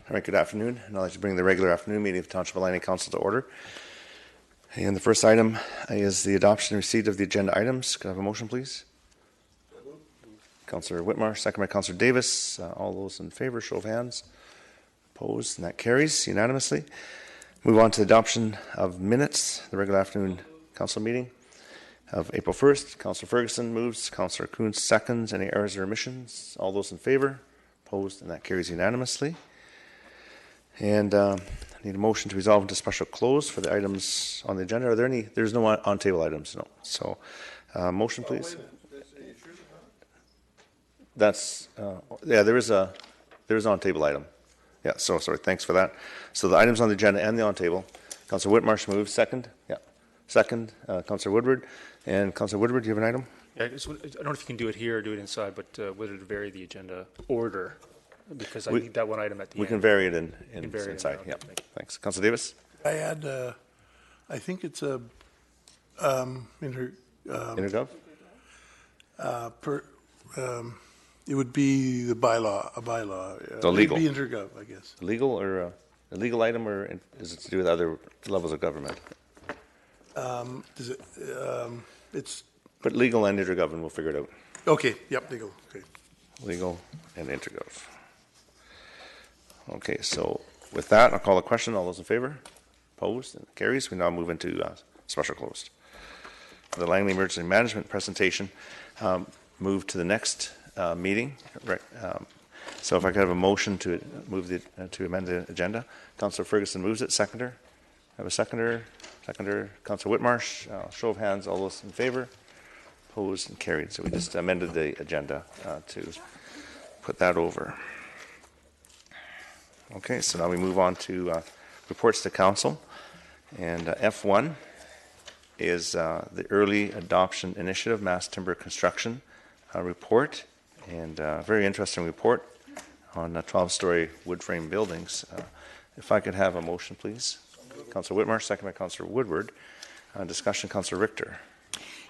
All right, good afternoon. And I'd like to bring the regular afternoon meeting of the Township Planning Council to order. And the first item is the adoption and receipt of the agenda items. Could I have a motion, please? Councillor Whitmar, second by Councillor Davis. All those in favor, show of hands. Opposed, and that carries unanimously. Move on to the adoption of minutes, the regular afternoon council meeting of April 1st. Councillor Ferguson moves, Councillor Kuntz seconds. Any errors or omissions? All those in favor? Opposed, and that carries unanimously. And I need a motion to resolve into special close for the items on the agenda. Are there any? There's no on-table items, no. So, motion, please. That's yeah. There is on-table item. Yeah. So sorry. Thanks for that. So the items on the agenda and the on-table. Councillor Whitmarsh moves. Second. Yeah. Second. Councillor Woodward. And Councillor Woodward, do you have an item? Yeah, I don't know if you can do it here or do it inside, but whether to vary the agenda order, because I need that one item at the end. We can vary it inside. Okay, yeah. Thanks. Councillor Davis? I had, I think it's a Intergov? It would be the bylaw, a bylaw. So legal. It would be intergov, I guess. Legal or a legal item, or is it to do with other levels of government? It's But legal and intergov, and we'll figure it out. okay. Yep, legal. Okay. Legal and intergov. Okay, so with that, I'll call a question. All those in favor? Opposed? And carries. We now move into special closed. The Langley Emergency Management presentation moved to the next meeting. Right. So if I could have a motion to move to amend the agenda. Councillor Ferguson moves it. Seconder? I have a seconder. Seconder. Councillor Whitmarsh. Show of hands. All those in favor? Opposed and carried. So we just amended the agenda to put that over. Okay, so now we move on to reports to council. And F1 is the Early Adoption Initiative Mass Timber Construction report. And a very interesting report on 12-story wood frame buildings. If I could have a motion, please. Councillor Whitmarsh, second by Councillor Woodward. Discussion, Councillor Richter.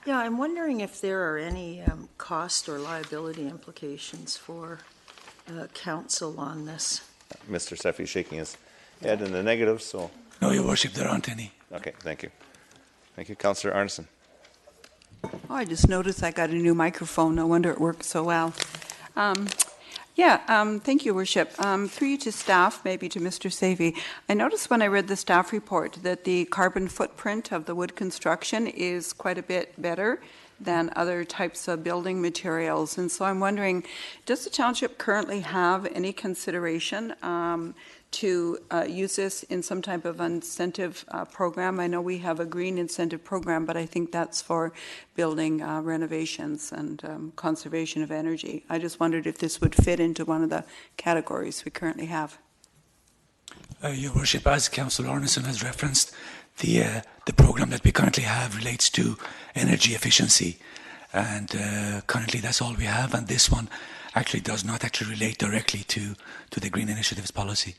Yeah, I'm wondering if there are any cost or liability implications for council on this. Mr. Seffi shaking his head in the negative, so. No, Your Worship, there aren't any. Okay, thank you. Thank you. Councillor Arneson. Oh, I just noticed I got a new microphone. No wonder it works so well. Thank you, Worship. Through you to staff, maybe to Mr. Savey. I noticed when I read the staff report that the carbon footprint of the wood construction is quite a bit better than other types of building materials. And so I'm wondering, does the township currently have any consideration to use this in some type of incentive program? I know we have a green incentive program, but I think that's for building renovations and conservation of energy. I just wondered if this would fit into one of the categories we currently have. Your Worship, as Councillor Arneson has referenced, the program that we currently have relates to energy efficiency, and currently that's all we have, and this one actually does not actually relate directly to the Green Initiatives policy.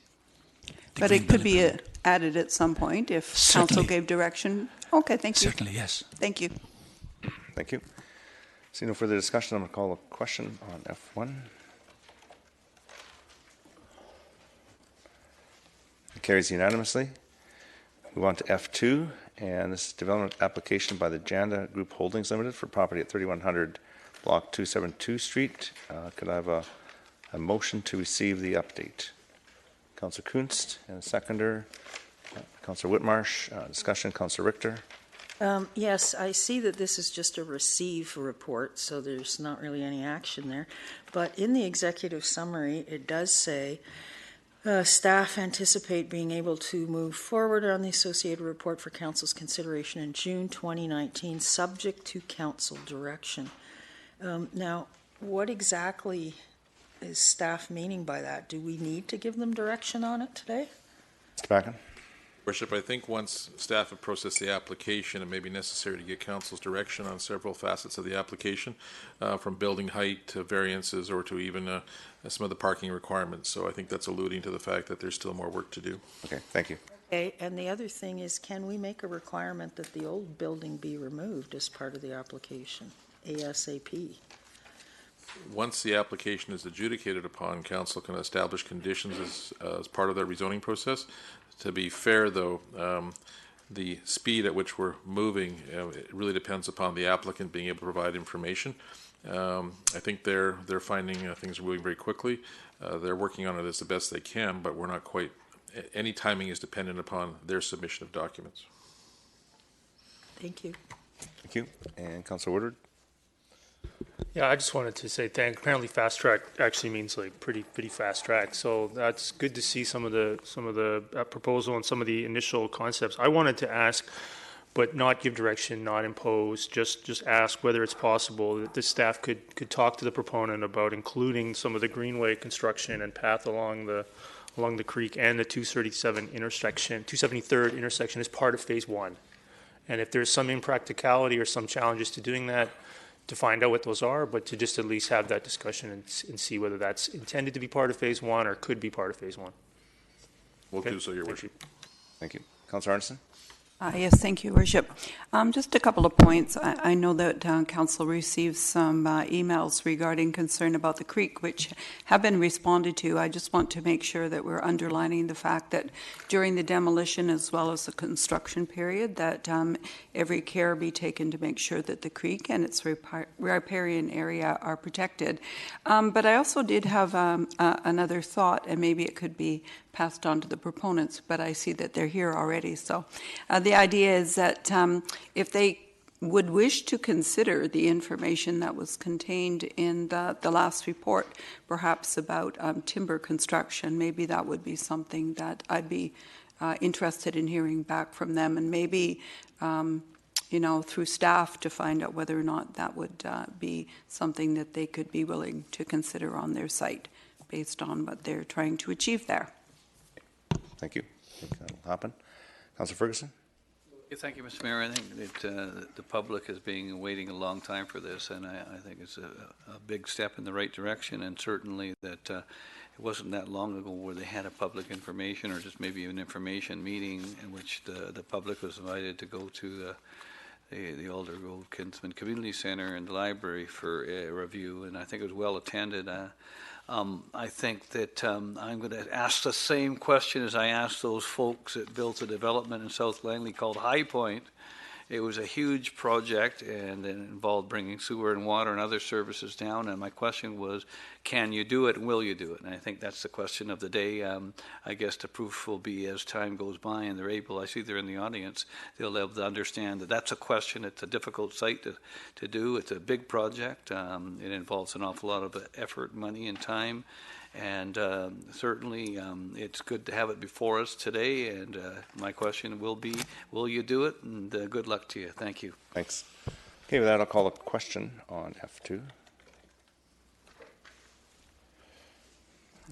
But it could be added at some point if council gave direction. Okay, thank you. Certainly, yes. Thank you. Thank you. See no further discussion. I'm going to call a question on F1. It carries unanimously. Move on to F2, and this is development application by the Janda Group Holdings Limited for property at 3100 Block 272 Street. Could I have a motion to receive the update? Councillor Kuntz and a seconder. Councillor Whitmarsh. Discussion. Councillor Richter. Yes, I see that this is just a receive report, so there's not really any action there. But in the executive summary, it does say, staff anticipate being able to move forward on the associated report for council's consideration in June 2019, subject to council direction. Now, what exactly is staff meaning by that? Do we need to give them direction on it today? Mr. Backen. Worship, I think once staff have processed the application, it may be necessary to get council's direction on several facets of the application, from building height to variances or to even some of the parking requirements. So I think that's alluding to the fact that there's still more work to do. Okay, thank you. Okay, and the other thing is, can we make a requirement that the old building be removed as part of the application, ASAP? once the application is adjudicated upon, council can establish conditions as part of their rezoning process. To be fair, though, the speed at which we're moving, it really depends upon the applicant being able to provide information. I think they're finding things are moving very quickly. They're working on it as the best they can, but we're not quite. Any timing is dependent upon their submission of documents. Thank you. Thank you. And Councillor Woodward? Yeah, I just wanted to say apparently fast track actually means like pretty fast track. So that's good to see some of the proposal and some of the initial concepts. I wanted to ask, but not give direction, not impose, just ask whether it's possible that the staff could talk to the proponent about including some of the greenway construction and path along the creek and the 273rd intersection as part of phase 1. And if there's some impracticality or some challenges to doing that, to find out what those are, but to just at least have that discussion and see whether that's intended to be part of phase 1 or could be part of phase 1. We'll do so, Your Worship. Thank you. Councillor Arneson? Yes, thank you, Worship. Just a couple of points. I know that Council received some emails regarding concern about the creek, which have been responded to. I just want to make sure that we're underlining the fact that during the demolition as well as the construction period, that every care be taken to make sure that the creek and its riparian area are protected. But I also did have another thought, and maybe it could be passed on to the proponents, but I see that they're here already. So the idea is that if they would wish to consider the information that was contained in the last report, perhaps about timber construction, maybe that would be something that I'd be interested in hearing back from them, and maybe through staff to find out whether or not that would be something that they could be willing to consider on their site based on what they're trying to achieve there. Thank you. I think that will happen. Councillor Ferguson? Thank you, Mr. Mayor. I think that the public has been waiting a long time for this, and I think it's a big step in the right direction, and certainly that it wasn't that long ago where they had a public information or just maybe an information meeting in which the public was invited to go to the Alder Grove Kinsman Community Center and the library for a review, and I think it was well attended. I think that I'm going to ask the same question as I asked those folks that built a development in South Langley called High Point. It was a huge project, and it involved bringing sewer and water and other services down. And my question was, can you do it and will you do it? And I think that's the question of the day. I guess the proof will be as time goes by and they're able, I see they're in the audience, they'll be able to understand that that's a question. It's a difficult site to do. It's a big project. It involves an awful lot of effort, money, and time. And certainly it's good to have it before us today, and my question will be, will you do it? And good luck to you. Thank you. Thanks. Okay, with that, I'll call a question on F2.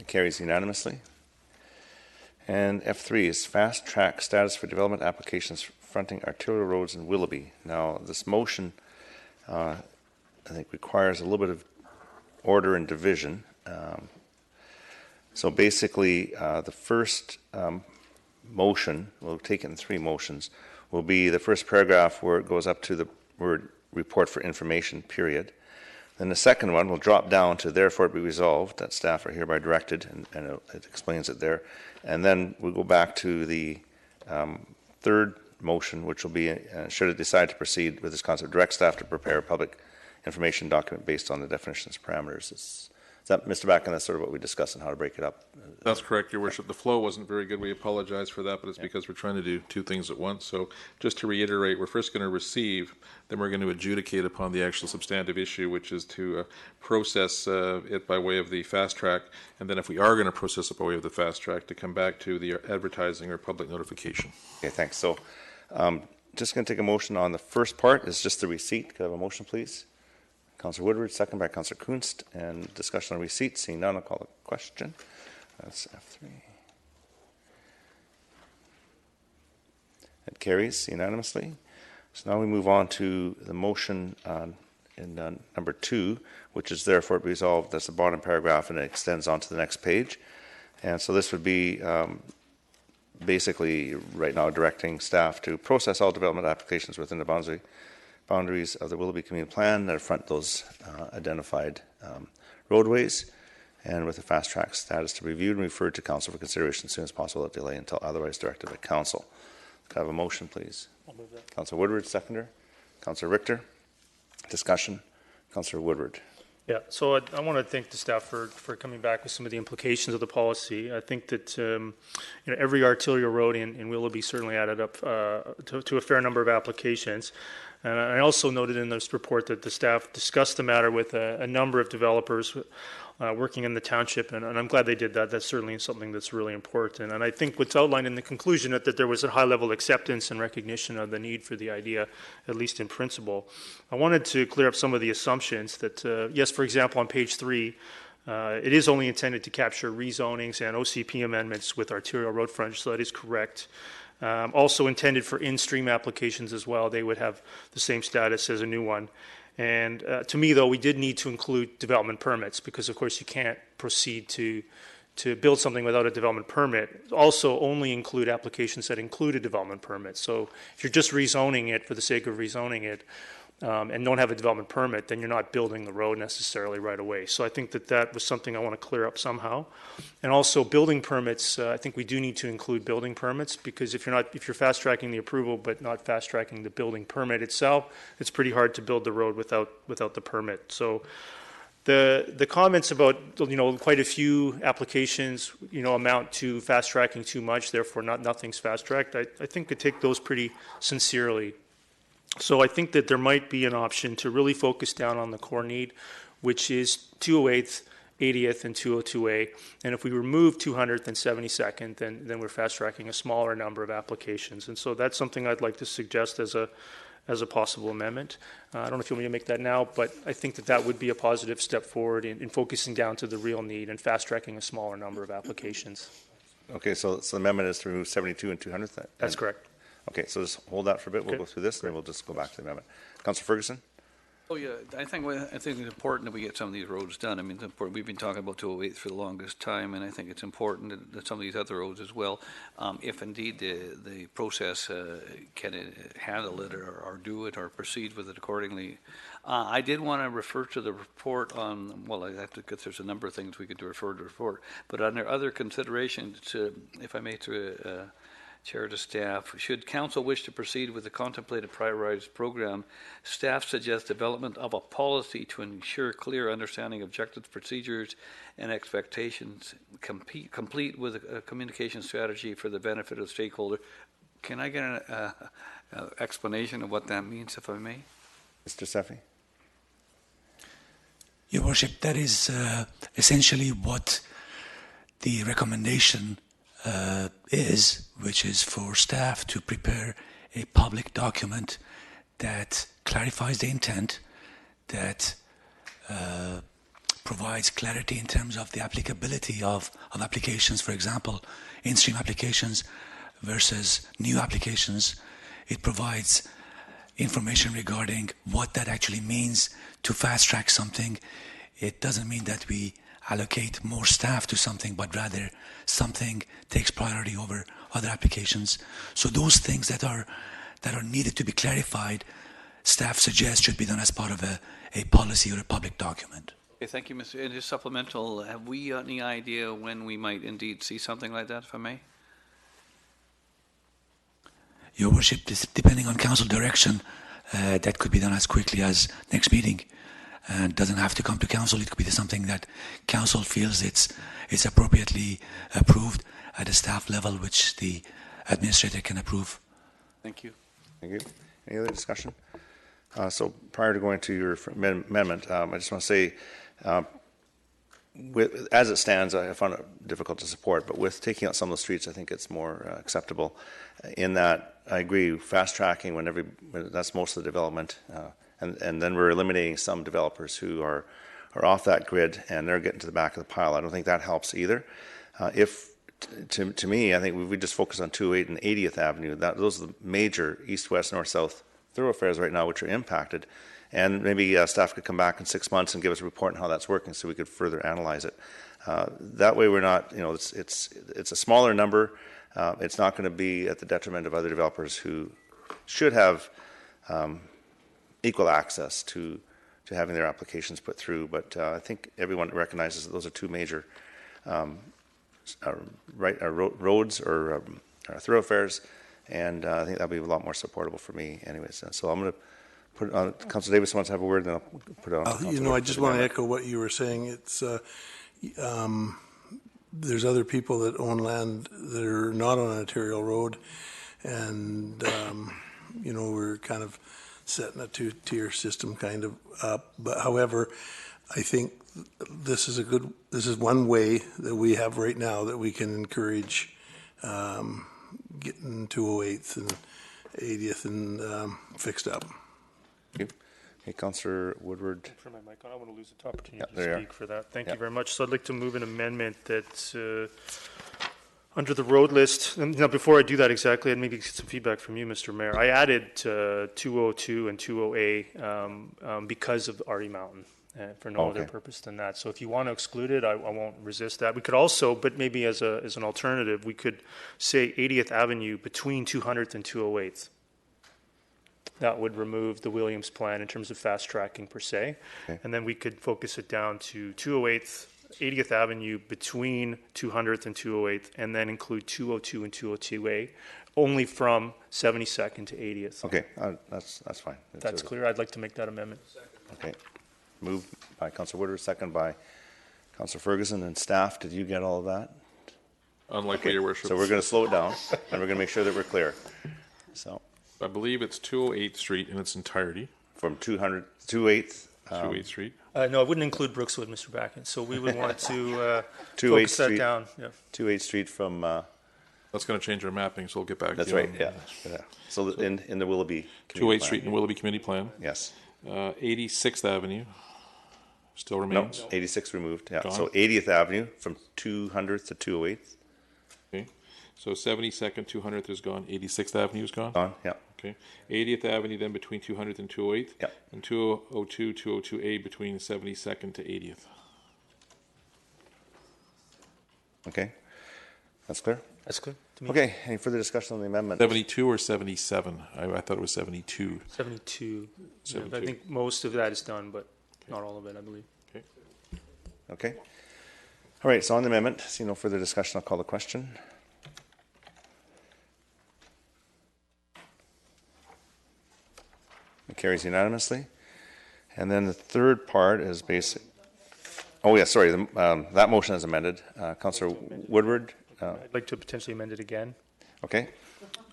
It carries unanimously. And F3 is fast track status for development applications fronting arterial roads in Willoughby. Now, this motion, I think, requires a little bit of order and division. So basically, the first motion, we'll take it in 3 motions, will be the first paragraph where it goes up to the word report for information, period. Then the second one will drop down to therefore it be resolved that staff are hereby directed, and it explains it there. And then we'll go back to the third motion, which will be, should it decide to proceed with this concept, direct staff to prepare a public information document based on the definitions parameters. Is that, Mr. Backen, that's sort of what we discussed and how to break it up? That's correct, Your Worship. The flow wasn't very good. We apologize for that, but it's because we're trying to do 2 things at once. So just to reiterate, we're first going to receive, then we're going to adjudicate upon the actual substantive issue, which is to process it by way of the fast track, and then if we are going to process it by way of the fast track, to come back to the advertising or public notification. Okay, thanks. So just going to take a motion on the first part. It's just the receipt. Could I have a motion, please? Councillor Woodward, second by Councillor Kunst, and discussion on receipt. Seeing none, I'll call the question. That's F3. It carries unanimously. So now we move on to the motion in number 2, which is therefore resolved. That's the bottom paragraph, and it extends on to the next page. And so this would be basically right now directing staff to process all development applications within the boundaries of the Willoughby Community Plan that affront those identified roadways, and with a fast track status to be reviewed and referred to council for consideration as soon as possible without delay until otherwise directed by council. Could I have a motion, please? I'll move that. Councillor Woodward, seconder. Councillor Richter. Discussion. Councillor Woodward. Yeah, so I want to thank the staff for coming back with some of the implications of the policy. I think that every arterial road in Willoughby certainly added up to a fair number of applications. And I also noted in this report that the staff discussed the matter with a number of developers working in the township, and I'm glad they did that. That's certainly something that's really important. And I think what's outlined in the conclusion that there was a high-level acceptance and recognition of the need for the idea, at least in principle. I wanted to clear up some of the assumptions that, yes, for example, on page 3, it is only intended to capture rezonings and OCP amendments with arterial road frontage, so that is correct. Also intended for in-stream applications as well. They would have the same status as a new one. And to me, though, we did need to include development permits because, of course, you can't proceed to build something without a development permit. Also, only include applications that include a development permit. So if you're just rezoning it for the sake of rezoning it and don't have a development permit, then you're not building the road necessarily right away. So I think that was something I want to clear up somehow. And also building permits, I think we do need to include building permits because if you're fast tracking the approval but not fast tracking the building permit itself, it's pretty hard to build the road without the permit. So the comments about quite a few applications amount to fast tracking too much, therefore nothing's fast tracked. I think to take those pretty sincerely. So I think that there might be an option to really focus down on the core need, which is 208th, 80th, and 202A. And if we remove 200th and 72nd, then we're fast tracking a smaller number of applications. And so that's something I'd like to suggest as a possible amendment. I don't know if you want me to make that now, but I think that would be a positive step forward in focusing down to the real need and fast tracking a smaller number of applications. Okay, so the amendment is to remove 72 and 200th? That's correct. Okay, so just hold that for a bit. We'll go through this, and then we'll just go back to the amendment. Councillor Ferguson? Oh, yeah, I think it's important that we get some of these roads done. I mean, it's important. We've been talking about 208 for the longest time, and I think it's important that some of these other roads as well, if indeed the process can handle it or do it or proceed with it accordingly. I did want to refer to the report on, well, I have to, because there's a number of things we could refer to the report, but under other considerations, if I may, through Chair to staff, should council wish to proceed with the contemplated prioritized program, staff suggests development of a policy to ensure clear understanding, objectives, procedures, and expectations, complete with a communication strategy for the benefit of stakeholder. Can I get an explanation of what that means, if I may? Mr. Seffi? Your Worship, that is essentially what the recommendation is, which is for staff to prepare a public document that clarifies the intent, that provides clarity in terms of the applicability of applications, for example, in-stream applications versus new applications. It provides information regarding what that actually means to fast-track something. It doesn't mean that we allocate more staff to something, but rather something takes priority over other applications. So those things that are needed to be clarified, staff suggests should be done as part of a policy or a public document. Okay, thank you, Mr. And just supplemental, have we any idea when we might indeed see something like that, if I may? Your Worship, depending on council direction, that could be done as quickly as next meeting. And doesn't have to come to council. It could be something that council feels it's appropriately approved at a staff level, which the administrator can approve. Thank you. Thank you. Any other discussion? So prior to going to your amendment, I just want to say, as it stands, I found it difficult to support, but with taking out some of the streets, I think it's more acceptable in that I agree, fast tracking that's most of the development, and then we're eliminating some developers who are off that grid and they're getting to the back of the pile. I don't think that helps either. To me, I think we just focus on 208 and 80th Avenue. Those are the major east, west, north, south thoroughfares right now which are impacted. And maybe staff could come back in 6 months and give us a report on how that's working so we could further analyze it. That way we're not, it's a smaller number. It's not going to be at the detriment of other developers who should have equal access to having their applications put through. But I think everyone recognizes that those are two major roads or thoroughfares, and I think that'll be a lot more supportable for me anyways. So I'm going to put it on. Councilor Davis wants to have a word, then I'll put it on. I just want to echo what you were saying. It's there's other people that own land that are not on an arterial road, and we're kind of setting a two-tier system kind of up. But however, I think this is one way that we have right now that we can encourage getting 208th and 80th and fixed up. Thank you. Hey, Councillor Woodward. Turn my mic on. I want to lose the opportunity there to you speak are. for that. Thank Yeah. you very much. So I'd like to move an amendment that under the road list, and now before I do that exactly, I'd maybe get some feedback from you, Mr. Mayor. I added 202 and 208 because of Artie Mountain. For no other Okay. purpose than that. So if you want to exclude it, I won't resist that. We could also, but maybe as an alternative, we could say 80th Avenue between 200th and 208th. That would remove the Williams plan in terms of fast tracking per se. Okay. And then we could focus it down to 208th, 80th Avenue between 200th and 208th, and then include 202 and 202A only from 72nd to 80th. Okay, that's fine. That's clear. I'd like to make that amendment. Okay. Moved by Councillor Woodward, second by Councillor Ferguson and staff. Did you get all of that? Unlikely, Your Worship. So we're going to slow it down, and we're going to make sure that we're clear. So I believe it's 208th Street in its entirety, from 200, 208th, 208th Street. No, it wouldn't include Brookswood, Mr. Backen. So we would want to 208th focus that Street. down. Yeah. 208th Street from, That's going to change our mapping, so we'll get back that's to you. right, yeah. So in the Willoughby. 208th Street in Willoughby Committee Plan. Yes. 86th Avenue still No, remains. 86 removed, yeah. Gone. So 80th Avenue from 200th to 208th, Okay. So 72nd, 200th is gone. 86th Avenue is gone. gone, yeah. Okay. 80th Avenue then between 200th and 208th. Yep. And 202, 202A between 72nd to 80th. Okay. That's clear? That's good to me. Okay, any further discussion on the amendment? 72 or 77? I thought it was 72. 72. Yeah, I 72. think most of that is done, but not all of it, I believe. Okay. Okay. All right, so on the amendment, see no further discussion, I'll call the question. It carries unanimously. And then the third part is basic. Oh, yeah, sorry, that motion is amended. Councillor Woodward, I'd like to potentially amend it again. okay?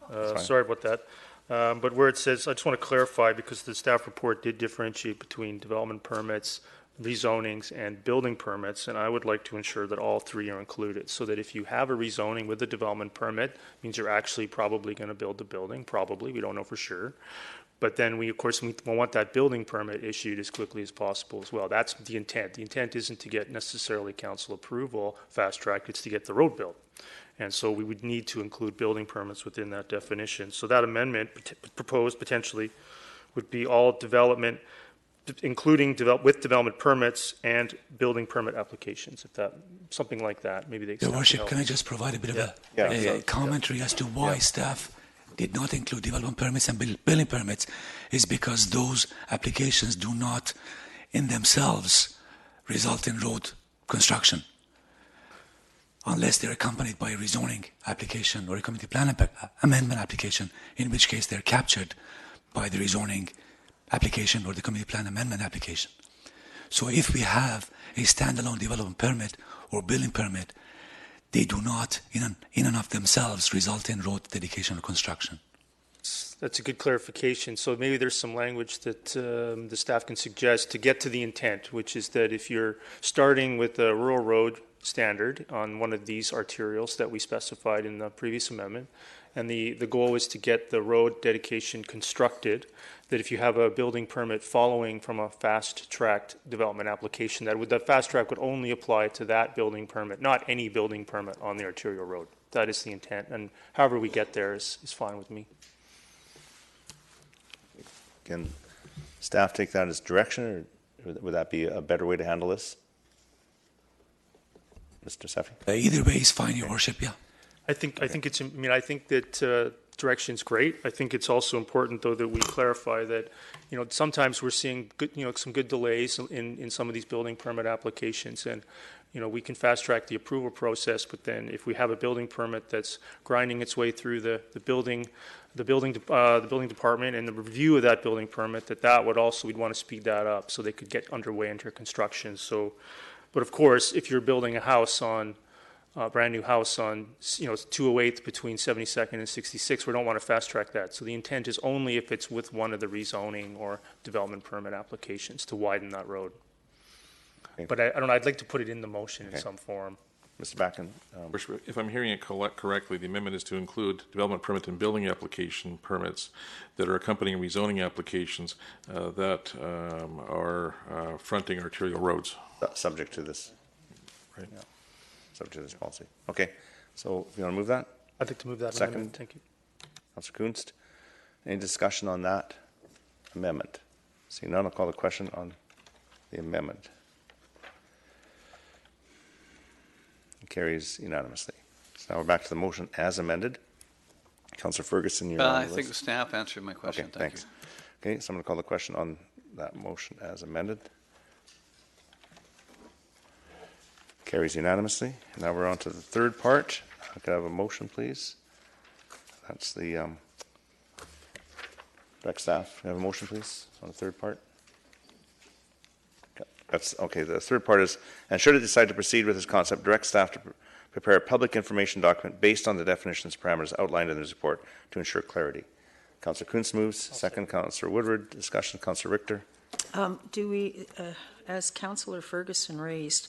fine. Sorry about that. But where it says, I just want to clarify, because the staff report did differentiate between development permits, rezonings, and building permits, and I would like to ensure that all three are included, so that if you have a rezoning with a development permit, means you're actually probably going to build the building, probably, we don't know for sure. But then we, of course, we want that building permit issued as quickly as possible as well. That's the intent. The intent isn't to get necessarily council approval fast track, it's to get the road built. And so we would need to include building permits within that definition. So that amendment proposed potentially would be all development, including with development permits and building permit applications, if that, something like that, maybe they. Your Worship, can I just provide a bit of a commentary as to why staff did not include development permits and building permits? Is because those applications do not in themselves result in road construction, unless they're accompanied by a rezoning application or a community plan amendment application, in which case they're captured by the rezoning application or the community plan amendment application. So if we have a standalone development permit or building permit, they do not, in and of themselves, result in road dedication or construction. That's a good clarification. So maybe there's some language that the staff can suggest to get to the intent, which is that if you're starting with a rural road standard on one of these arterials that we specified in the previous amendment, and the goal is to get the road dedication constructed, that if you have a building permit following from a fast-tracked development application, that fast track would only apply to that building permit, not any building permit on the arterial road. That is the intent, and however we get there is fine with me. Can staff take that as direction, or would that be a better way to handle this? Mr. Seffi? Either way is fine, Your Worship, yeah. I think it's. I mean, I think that direction's great. I think it's also important, though, that we clarify that, sometimes we're seeing good, some good delays in some of these building permit applications, and we can fast track the approval process. But then, if we have a building permit that's grinding its way through the building department and the review of that building permit, that would also, we'd want to speed that up so they could get underway into construction. So, but of course, if you're building a house on brand new house on 208 between 72nd and 66, we don't want to fast track that. So the intent is only if it's with one of the rezoning or development permit applications to widen that road. Okay. But I don't know, I'd like to put it in the motion in Okay. some form. Mr. Backen, If I'm hearing it correctly, the amendment is to include development permit and building application permits that are accompanying rezoning applications that are fronting arterial roads. subject to this. Right. Yeah. Subject to this policy. Okay, so if you want to move that? I'd like to move that Second. amendment. Thank you. Councillor Kunst, any discussion on that amendment? Seeing none, I'll call the question on the amendment. It carries unanimously. So now we're back to the motion as amended. Councillor Ferguson, you're on I the think the list. staff answered my question. Okay, Thank you. thanks. Okay, so I'm going to call the question on that motion as amended. Carries unanimously. Now we're on to the third part. Could I have a motion, please? That's the direct staff. Can I have a motion, please, on the third part? That's okay. The third part is, and should it decide to proceed with this concept, direct staff to prepare a public information document based on the definitions and parameters outlined in this report to ensure clarity. Councillor Kunz moves. Second, Councillor Woodward. Discussion, Councillor Richter. Do we, as Councillor Ferguson raised,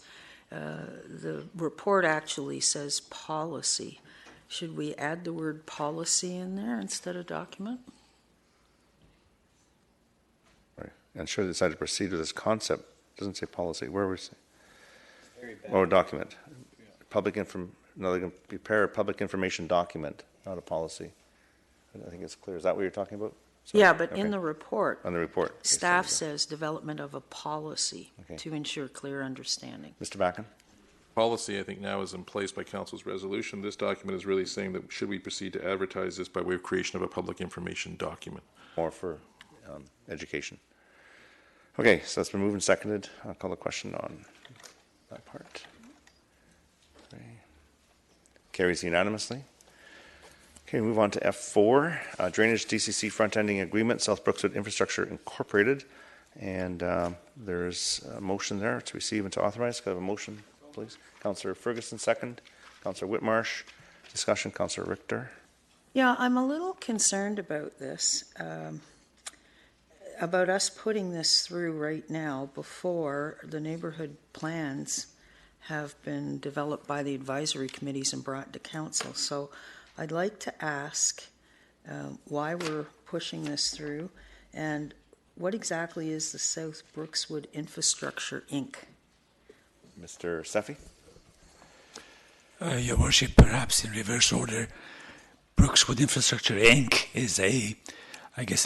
the report actually says policy. Should we add the word policy in there instead of document? Right. And should it decide to proceed with this concept, doesn't say policy. Where we say? Or document. Prepare a public information document, not a policy. I think it's clear. Is that what you're talking about? Sorry. Yeah, but Okay. in the report, On the report. staff says development of a policy Okay. to ensure clear understanding. Mr. Backen? Policy, I think, now is in place by council's resolution. This document is really saying that should we proceed to advertise this by way of creation of a public information document. More for education. Okay, so that's been moved and seconded. I'll call the question on that part. Okay. Carries unanimously. Okay, move on to F4, Drainage DCC Front-Ending Agreement, South Brookswood Infrastructure Incorporated. And there's a motion there to receive and to authorize. Could I have a motion, please? Councillor Ferguson, second. Councillor Whitmarsh. Discussion, Councillor Richter. Yeah, I'm a little concerned about this, about us putting this through right now before the neighborhood plans have been developed by the advisory committees and brought to council. So I'd like to ask why we're pushing this through and what exactly is the South Brookswood Infrastructure, Inc.? Mr. Seffi. Your Worship, perhaps in reverse order, Brookswood Infrastructure Inc. is a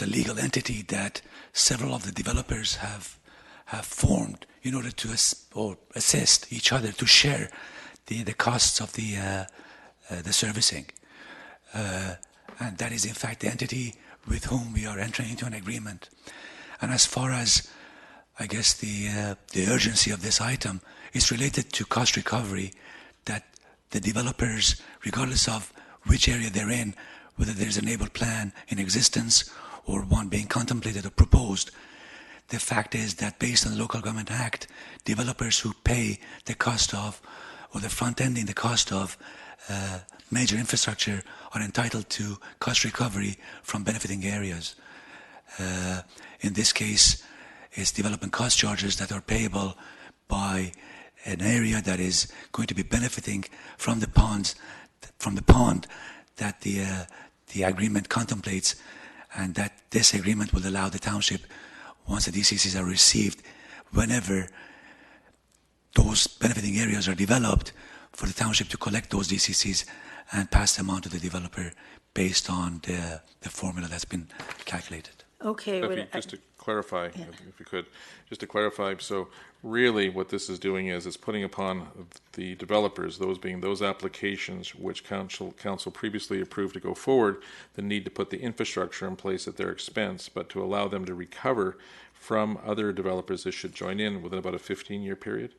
legal entity that several of the developers have formed in order to assist each other to share the costs of the servicing. And that is in fact the entity with whom we are entering into an agreement. And as far as, I guess, the urgency of this item is related to cost recovery, that the developers, regardless of which area they're in, whether there's an able plan in existence or one being contemplated or proposed, the fact is that based on the Local Government Act, developers who pay the cost of, or the front-ending the cost of major infrastructure are entitled to cost recovery from benefiting areas. In this case, it's development cost charges that are payable by an area that is going to be benefiting from the pond that the agreement contemplates, and that this agreement will allow the township, once the DCCs are received, whenever those benefiting areas are developed, for the township to collect those DCCs and pass them on to the developer based on the formula that's been calculated. Okay, Stephanie, but just to clarify, if we could, just to clarify. So really what this is doing is it's putting upon the developers, those being those applications which council previously approved to go forward, the need to put the infrastructure in place at their expense, but to allow them to recover from other developers that should join in within about a 15-year period.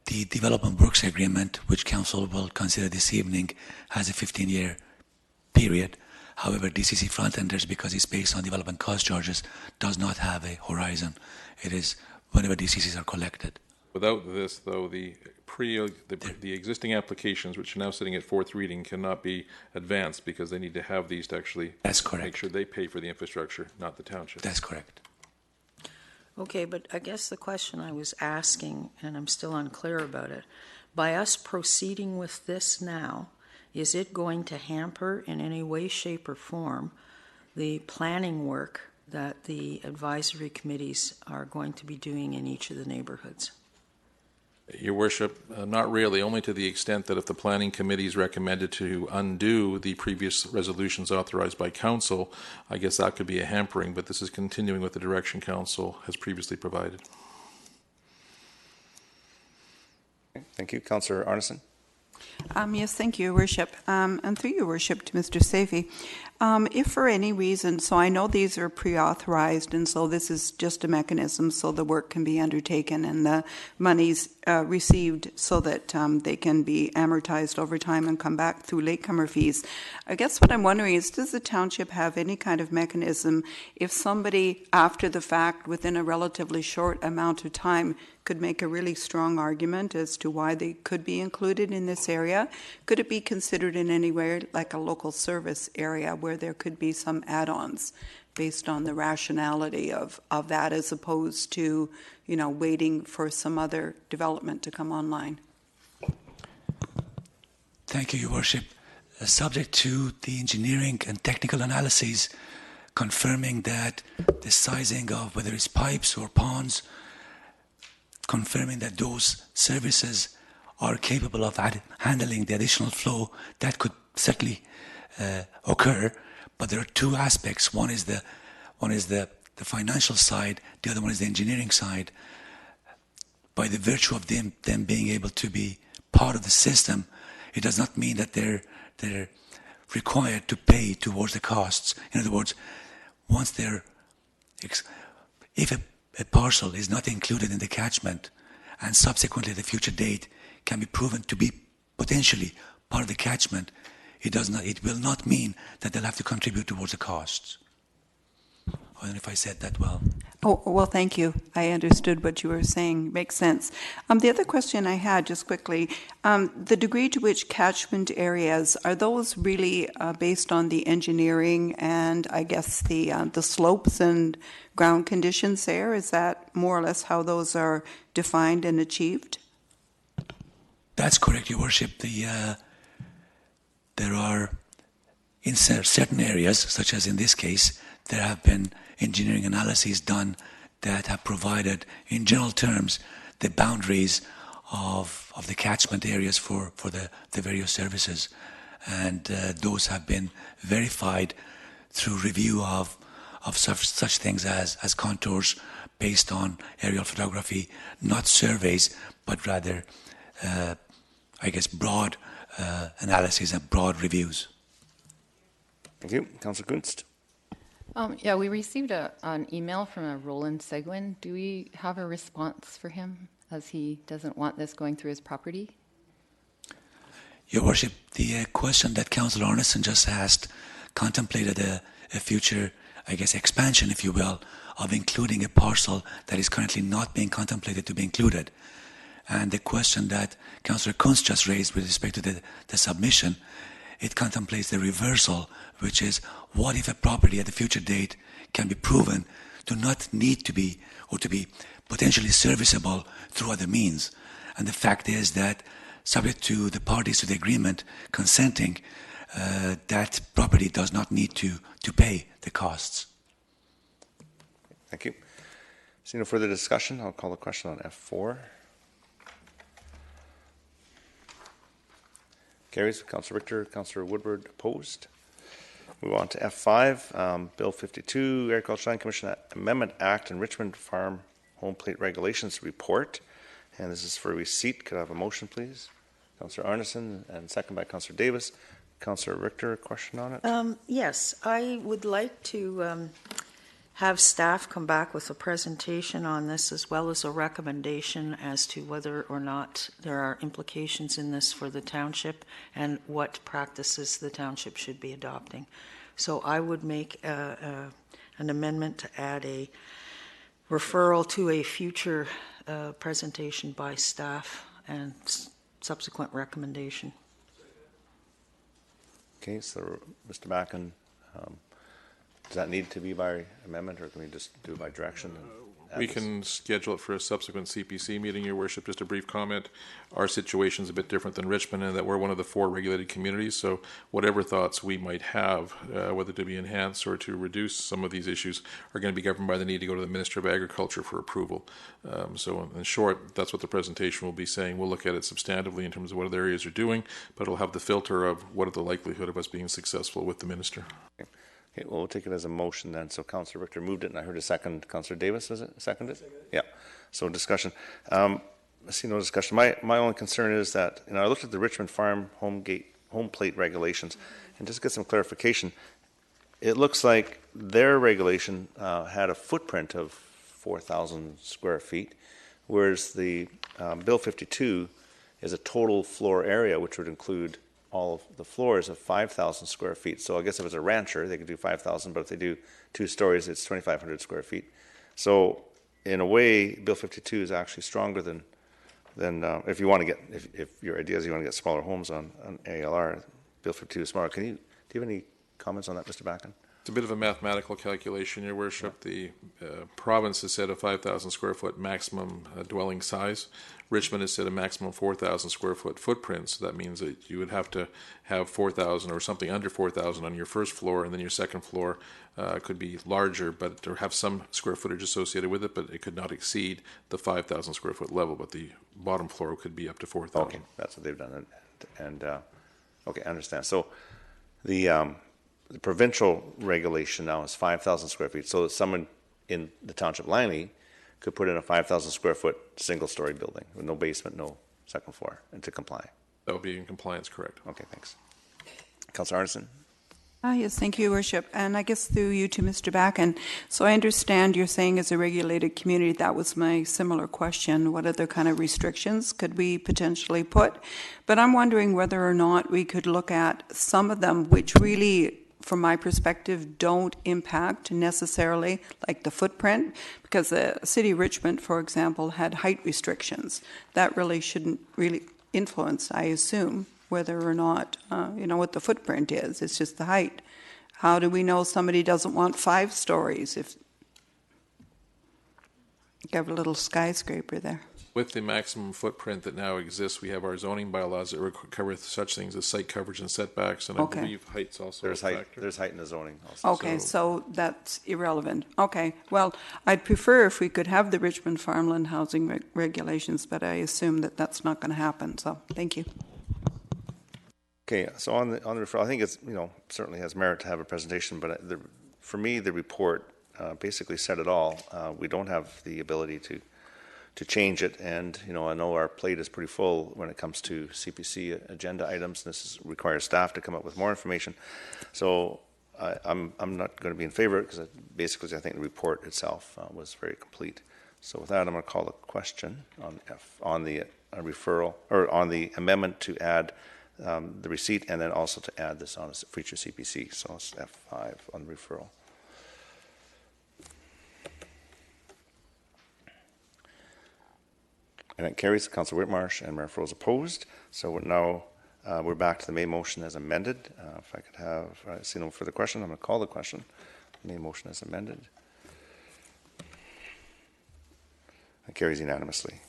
The development works agreement, which council will consider this evening, has a 15-year period. However, DCC front-enders, because it's based on development cost charges, does not have a horizon. It is whenever DCCs are collected. Without this, though, the existing applications, which are now sitting at fourth reading, cannot be advanced because they need to have these to actually That's correct. make sure they pay for the infrastructure, not the township. That's correct. Okay, but I guess the question I was asking, and I'm still unclear about it, by us proceeding with this now, is it going to hamper in any way, shape, or form the planning work that the advisory committees are going to be doing in each of the neighborhoods? Your Worship, not really, only to the extent that if the planning committee is recommended to undo the previous resolutions authorized by council, I guess that could be a hampering, but this is continuing with the direction council has previously provided. Okay, thank you. Councillor Arneson. Yes, thank you, Your Worship. And through Your Worship to Mr. Safi, if for any reason, so I know these are pre-authorized, and so this is just a mechanism so the work can be undertaken and the money's received so that they can be amortized over time and come back through latecomer fees. I guess what I'm wondering is, does the township have any kind of mechanism if somebody, after the fact, within a relatively short amount of time, could make a really strong argument as to why they could be included in this area? Could it be considered in any way like a local service area where there could be some add-ons based on the rationality of that, as opposed to, you know, waiting for some other development to come online? Thank you, Your Worship. Subject to the engineering and technical analyses confirming that the sizing of whether it's pipes or ponds, confirming that those services are capable of handling the additional flow, that could certainly occur. But there are two aspects. One is the financial side. The other one is the engineering side. By the virtue of them being able to be part of the system, it does not mean that they're required to pay towards the costs. In other words, once if a parcel is not included in the catchment and subsequently at a future date can be proven to be potentially part of the catchment, it will not mean that they'll have to contribute towards the costs. I don't know if I said that well. Oh, well, thank you. I understood what you were saying. Makes sense. The other question I had, just quickly, the degree to which catchment areas, are those really based on the engineering and I guess the slopes and ground conditions there? Is that more or less how those are defined and achieved? That's correct, Your Worship. There are, in certain areas, such as in this case, there have been engineering analyses done that have provided, in general terms, the boundaries of the catchment areas for the various services. And those have been verified through review of such things as contours based on aerial photography, not surveys, but rather, I guess, broad analyses and broad reviews. Thank you. Councillor Kunst. Yeah, we received an email from a Roland Seguin. Do we have a response for him, as he doesn't want this going through his property? Your Worship, the question that Councillor Arneson just asked contemplated a future, I guess, expansion, if you will, of including a parcel that is currently not being contemplated to be included. And the question that Councillor Kunst just raised with respect to the submission, it contemplates the reversal, which is, what if a property at a future date can be proven to not need to be, or to be potentially serviceable through other means? And the fact is that, subject to the parties to the agreement consenting, that property does not need to pay the costs. Thank you. See no further discussion. I'll call the question on F4. Carries. Councillor Richter, Councillor Woodward opposed. Move on to F5, Bill 52, Agricultural Land Commission Amendment Act and Richmond Farm Home Plate Regulations Report. And this is for receipt. Could I have a motion, please? Councillor Arneson, and second by Councillor Davis. Councillor Richter, a question on it? Yes, I would like to have staff come back with a presentation on this, as well as a recommendation as to whether or not there are implications in this for the township and what practices the township should be adopting. So I would make an amendment to add a referral to a future presentation by staff and subsequent recommendation. Okay, so Mr. Backen, does that need to be by amendment, or can we just do it by direction? We can schedule it for a subsequent CPC meeting, Your Worship. Just a brief comment. Our situation is a bit different than Richmond in that we're one of the 4 regulated communities, so whatever thoughts we might have, whether to be enhanced or to reduce some of these issues, are going to be governed by the need to go to the Minister of Agriculture for approval. So in short, that's what the presentation will be saying. We'll look at it substantively in terms of what other areas are doing, but it'll have the filter of what are the likelihood of us being successful with the Minister. Okay. Okay, well, we'll take it as a motion then. So Councillor Richter moved it, and I heard a second. Councillor Davis, was it seconded? Yeah. So discussion. I see no discussion. My only concern is that, I looked at the Richmond Farm home plate regulations, and just get some clarification. It looks like their regulation had a footprint of 4,000 square feet, whereas the Bill 52 is a total floor area, which would include all of the floors of 5,000 square feet. So I guess if it's a rancher, they could do 5,000, but if they do 2 stories, it's 2,500 square feet. So in a way, Bill 52 is actually stronger than if you want to get, if your idea is you want to get smaller homes on ALR, Bill 52 is smaller. Do you have any comments on that, Mr. Backen? It's a bit of a mathematical calculation, Your Worship. The province has set a 5,000 square foot maximum dwelling size. Richmond has set a maximum 4,000 square foot footprint, so that means that you would have to have 4,000 or something under 4,000 on your first floor, and then your second floor could be larger, but or have some square footage associated with it, but it could not exceed the 5,000 square foot level, but the bottom floor could be up to 4,000. Okay, that's what they've done. And okay, I understand. So the provincial regulation now is 5,000 square feet. So that someone in the Township Langley could put in a 5,000 square foot single-story building with no basement, no second floor, and to comply. That would be in compliance, correct. Okay, thanks. Councillor Arneson. Yes, thank you, Your Worship. And I guess through you to Mr. Backen. So I understand you're saying as a regulated community, that was my similar question. What other kind of restrictions could we potentially put? But I'm wondering whether or not we could look at some of them which really, from my perspective, don't impact necessarily, like the footprint, because the city of Richmond, for example, had height restrictions. That really shouldn't really influence, I assume, whether or not, what the footprint is. It's just the height. How do we know somebody doesn't want 5 stories if you have a little skyscraper there? With the maximum footprint that now exists, we have our zoning bylaws that cover such things as site coverage and setbacks, and I believe height's also a factor. There's height in the zoning also. Okay, so that's irrelevant. Okay, well, I'd prefer if we could have the Richmond farmland housing regulations, but I assume that that's not going to happen, so thank you. Okay, so on the referral, I think it's, certainly has merit to have a presentation, but for me, the report basically said it all. We don't have the ability to change it, and I know our plate is pretty full when it comes to CPC agenda items. This requires staff to come up with more information, so I'm not going to be in favor because basically I think the report itself was very complete. So with that, I'm going to call the question on the referral, or on the amendment to add the receipt, and then also to add this on a future CPC. So it's F5 on the referral. And it carries. Councillor Whitmarsh and Mayor Froese opposed. So we're back to the main motion as amended. If I could have, I see no further question, I'm going to call the question. Main motion as amended. It carries unanimously.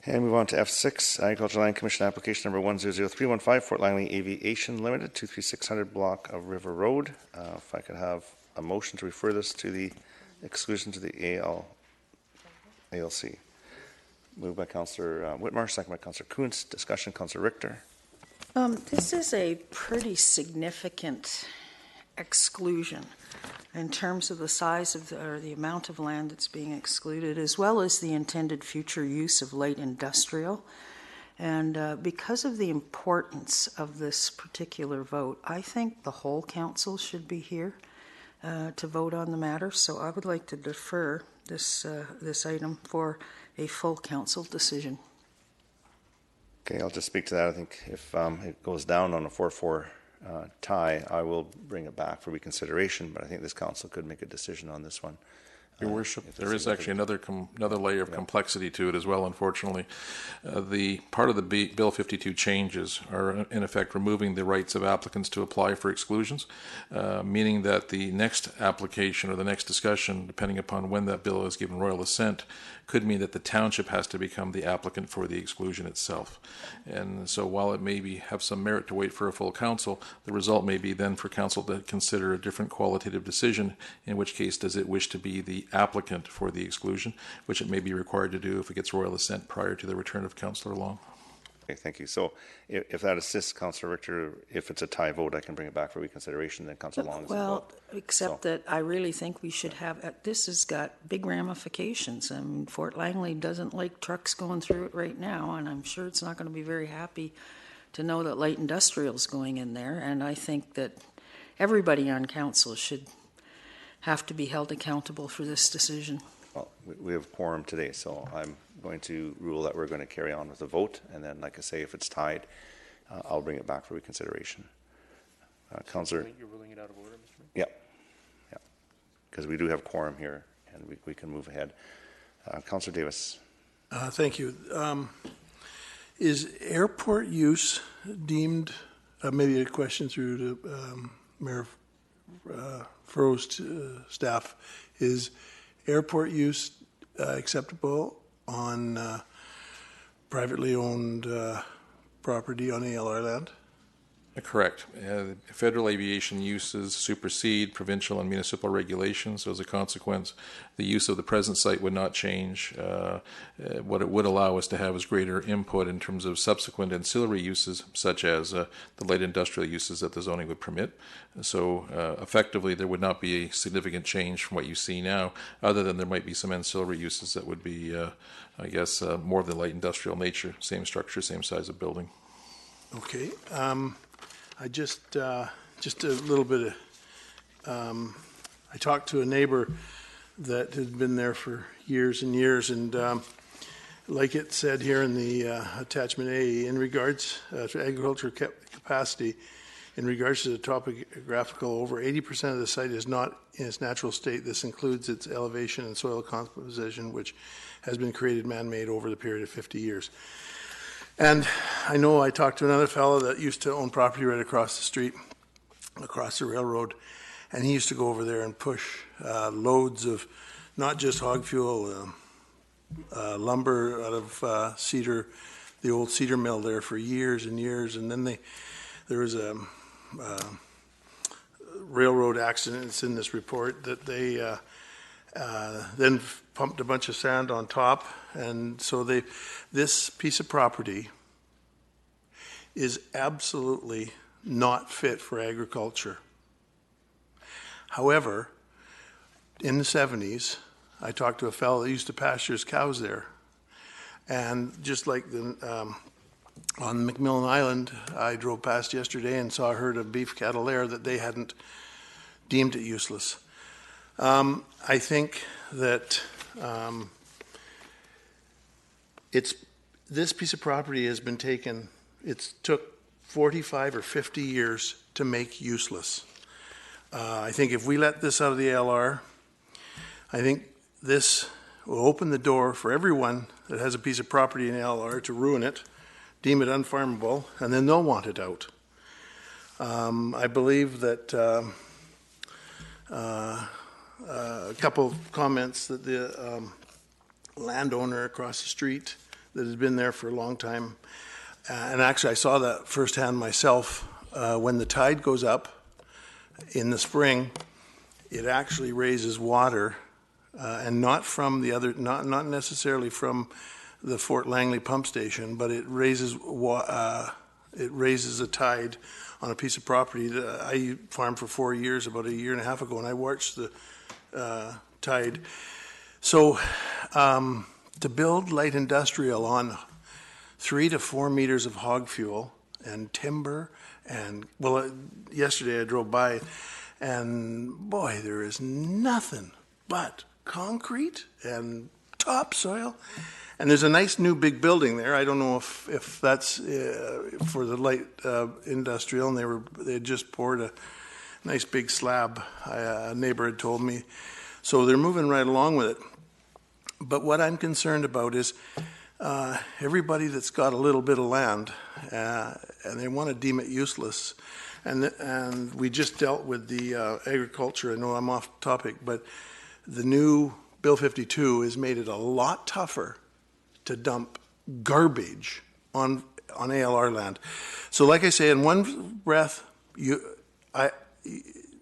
And move on to F6, Agricultural Land Commission application number 100315, Fort Langley Aviation Limited, 23600 block of River Road. If I could have a motion to refer this to the exclusion to the ALC. Moved by Councillor Whitmarsh, second by Councillor Kuntz. Discussion, Councillor Richter. This is a pretty significant exclusion in terms of the size of or the amount of land that's being excluded, as well as the intended future use of light industrial. And because of the importance of this particular vote, I think the whole council should be here to vote on the matter. So I would like to defer this item for a full council decision. Okay, I'll just speak to that. I think if it goes down on a 4-4 tie, I will bring it back for reconsideration, but I think this council could make a decision on this one. Your Worship, there is actually another layer of complexity to it as well, unfortunately. The part of the Bill 52 changes are in effect removing the rights of applicants to apply for exclusions, meaning that the next application or the next discussion, depending upon when that bill is given royal assent, could mean that the township has to become the applicant for the exclusion itself. And so while it may have some merit to wait for a full council, the result may be then for council to consider a different qualitative decision, in which case does it wish to be the applicant for the exclusion, which it may be required to do if it gets royal assent prior to the return of Councillor Long. Okay, thank you. So if that assists Councillor Richter, if it's a tie vote, I can bring it back for reconsideration, then Councillor Long is involved. Except that I really think we should have, this has got big ramifications. I mean, Fort Langley doesn't like trucks going through it right now, and I'm sure it's not going to be very happy to know that light industrial is going in there. And I think that everybody on council should have to be held accountable for this decision. Well, we have quorum today, so I'm going to rule that we're going to carry on with the vote, and then, like I say, if it's tied, I'll bring it back for reconsideration. Councillor, You're ruling it out of order, Mr. Mayor? yeah, because we do have quorum here, and we can move ahead. Councillor Davis. Thank you. Is airport use deemed, maybe a question through to Mayor Furrow's staff, is airport use acceptable on privately owned property on ALR land? Correct. Federal aviation uses supersede provincial and municipal regulations, so as a consequence, the use of the present site would not change. What it would allow us to have is greater input in terms of subsequent ancillary uses, such as the light industrial uses that the zoning would permit. So effectively, there would not be a significant change from what you see now, other than there might be some ancillary uses that would be, I guess, more of the light industrial nature, same structure, same size of building. Okay. I just a little bit of, I talked to a neighbor that had been there for years and years, and like it said here in the attachment A, in regards to agriculture capacity, in regards to the topographical, over 80% of the site is not in its natural state. This includes its elevation and soil composition, which has been created man-made over the period of 50 years. And I know I talked to another fellow that used to own property right across the street, across the railroad, and he used to go over there and push loads of not just hog fuel, lumber out of cedar, the old cedar mill there for years and years. And then there was a railroad accident, it's in this report, that they then pumped a bunch of sand on top, and so this piece of property is absolutely not fit for agriculture. However, in the 70s, I talked to a fellow that used to pasture his cows there, and just like on McMillan Island, I drove past yesterday and saw a herd of beef cattle there that they hadn't deemed it useless. I think that this piece of property has been taken, it took 45 or 50 years to make useless. I think if we let this out of the ALR, I think this will open the door for everyone that has a piece of property in ALR to ruin it, deem it unfarmable, and then they'll want it out. I believe that a couple of comments that the landowner across the street that has been there for a long time, and actually I saw that firsthand myself, when the tide goes up in the spring, it actually raises water, and not from the other, not necessarily from the Fort Langley pump station, but it raises it raises a tide on a piece of property that I farmed for 4 years, about a year and a half ago, and I watched the tide. So to build light industrial on 3 to 4 meters of hog fuel and timber, and well, yesterday I drove by, and boy, there is nothing but concrete and topsoil. And there's a nice new big building there. I don't know if that's for the light industrial, and they had just poured a nice big slab. A neighbor had told me. So they're moving right along with it. But what I'm concerned about is everybody that's got a little bit of land and they want to deem it useless. And we just dealt with the agriculture. I know I'm off topic, but the new Bill 52 has made it a lot tougher to dump garbage on ALR land. So like I say, in one breath,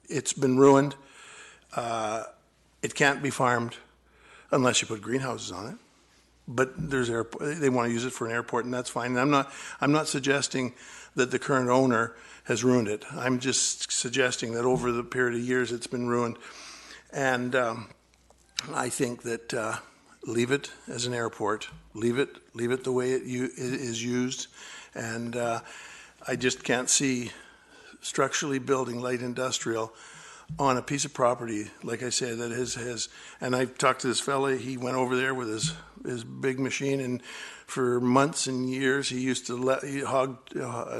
it's been ruined. It can't be farmed unless you put greenhouses on it. But they want to use it for an airport, and that's fine. And I'm not suggesting that the current owner has ruined it. I'm just suggesting that over the period of years it's been ruined. And I think that leave it as an airport. Leave it the way it is used. And I just can't see structurally building light industrial on a piece of property, like I say, that has, and I've talked to this fella, he went over there with his big machine, and for months and years he used to hog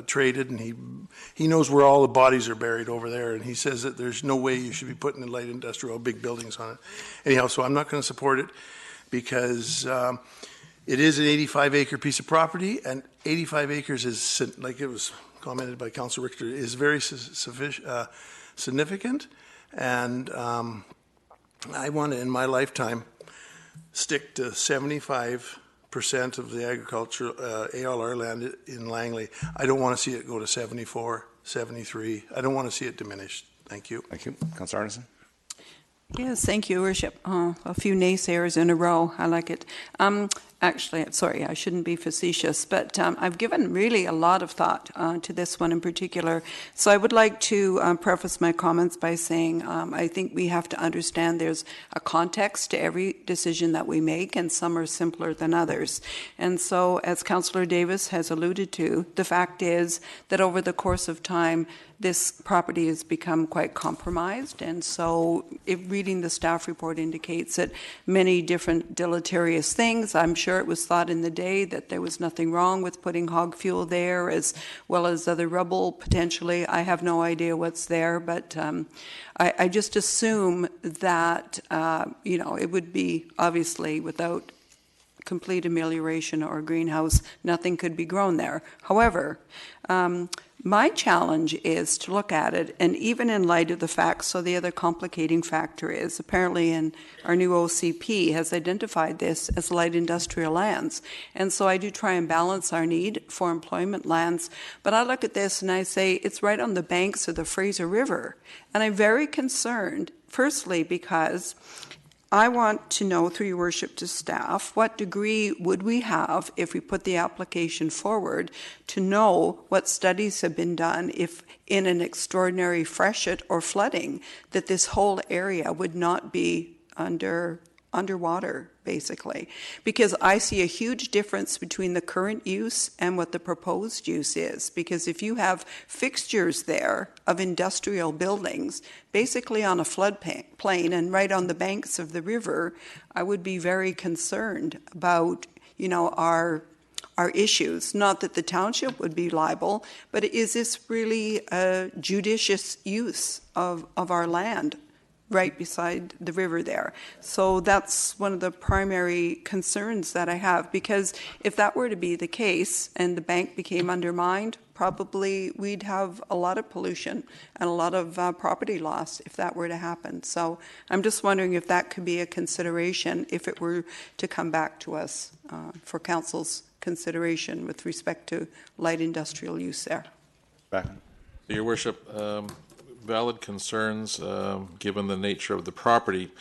traded, and he knows where all the bodies are buried over there, and he says that there's no way you should be putting in light industrial big buildings on it. Anyhow, so I'm not going to support it because it is an 85-acre piece of property, and 85 acres is, like it was commented by Councillor Richter, is very significant, and I want to, in my lifetime, stick to 75% of the agricultural ALR land in Langley. I don't want to see it go to 74, 73. I don't want to see it diminished. Thank you. Thank you. Councillor Arneson? Yes, thank you, Worship. A few naysayers in a row. I like it. Actually, sorry, I shouldn't be facetious, but I've given really a lot of thought to this one in particular. So I would like to preface my comments by saying I think we have to understand there's a context to every decision that we make, and some are simpler than others. And so, as Councillor Davis has alluded to, the fact is that over the course of time, this property has become quite compromised, and so reading the staff report indicates that many different deleterious things. I'm sure it was thought in the day that there was nothing wrong with putting hog fuel there, as well as other rubble potentially. I have no idea what's there, but I just assume that it would be obviously without complete amelioration or greenhouse, nothing could be grown there. However, my challenge is to look at it, and even in light of the facts, so the other complicating factor is apparently in our new OCP has identified this as light industrial lands. And so I do try and balance our need for employment lands. But I look at this and I say it's right on the banks of the Fraser River. And I'm very concerned, firstly, because I want to know, through your worship to staff, what degree would we have if we put the application forward to know what studies have been done if in an extraordinary freshet or flooding that this whole area would not be underwater, basically. Because I see a huge difference between the current use and what the proposed use is. Because if you have fixtures there of industrial buildings, basically on a floodplain and right on the banks of the river, I would be very concerned about, our issues. Not that the township would be liable, but is this really a judicious use of our land right beside the river there? So that's one of the primary concerns that I have, because if that were to be the case and the bank became undermined, probably we'd have a lot of pollution and a lot of property loss if that were to happen. So I'm just wondering if that could be a consideration if it were to come back to us for council's consideration with respect to light industrial use there. Back. Your Worship, valid concerns given the nature of the property.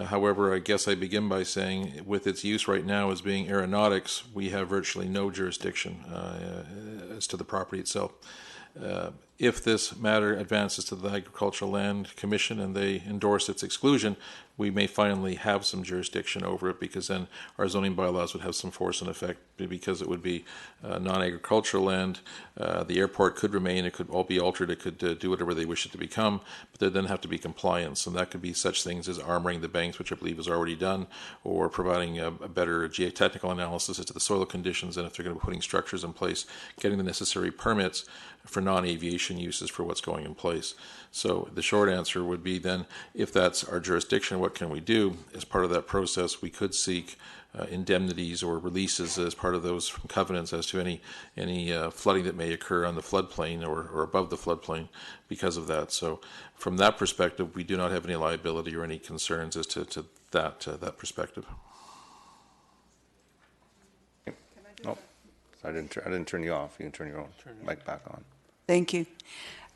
However, I guess I begin by saying with its use right now as being aeronautics, we have virtually no jurisdiction as to the property itself. If this matter advances to the Agricultural Land Commission and they endorse its exclusion, we may finally have some jurisdiction over it, because then our zoning bylaws would have some force and effect, because it would be non-agricultural land. The airport could remain, it could all be altered, it could do whatever they wish it to become, but there then have to be compliance, and that could be such things as armoring the banks, which I believe is already done, or providing a better geotechnical analysis as to the soil conditions, and if they're going to be putting structures in place, getting the necessary permits for non-aviation uses for what's going in place. So the short answer would be then, if that's our jurisdiction, what can we do? As part of that process, we could seek indemnities or releases as part of those covenants as to any flooding that may occur on the floodplain or above the floodplain because of that. So from that perspective, we do not have any liability or any concerns as to that perspective. Oh, I didn't turn you off. You can turn your own mic back on. Thank you.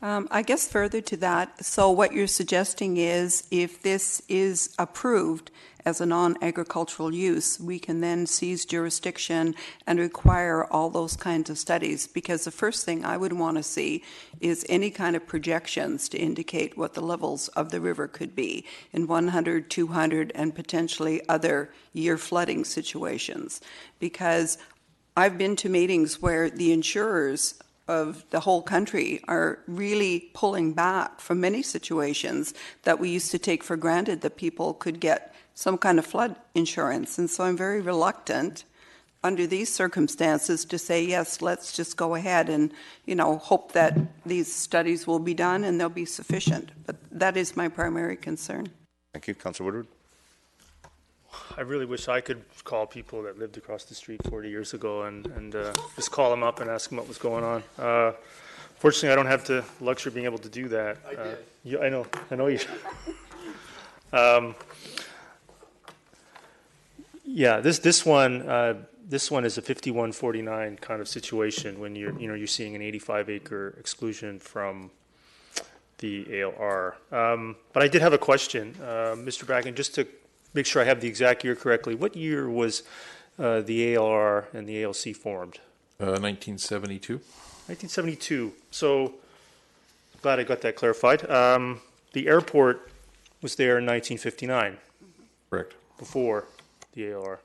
I guess further to that, so what you're suggesting is if this is approved as a non-agricultural use, we can then seize jurisdiction and require all those kinds of studies, because the first thing I would want to see is any kind of projections to indicate what the levels of the river could be in 100, 200, and potentially other year flooding situations. Because I've been to meetings where the insurers of the whole country are really pulling back from many situations that we used to take for granted that people could get some kind of flood insurance. And so I'm very reluctant under these circumstances to say, yes, let's just go ahead and, hope that these studies will be done and they'll be sufficient. But that is my primary concern. Thank you. Councillor Woodward. I really wish I could call people that lived across the street 40 years ago and just call them up and ask them what was going on. Fortunately, I don't have the luxury of being able to do that. I did. Yeah, I know you. Yeah, this one is a 5149 kind of situation when you're seeing an 85-acre exclusion from the ALR. But I did have a question, Mr. Bracken, just to make sure I have the exact year correctly. What year was the ALR and the ALC formed? 1972. 1972. So glad I got that clarified. The airport was there in 1959. Correct. Before the ALR.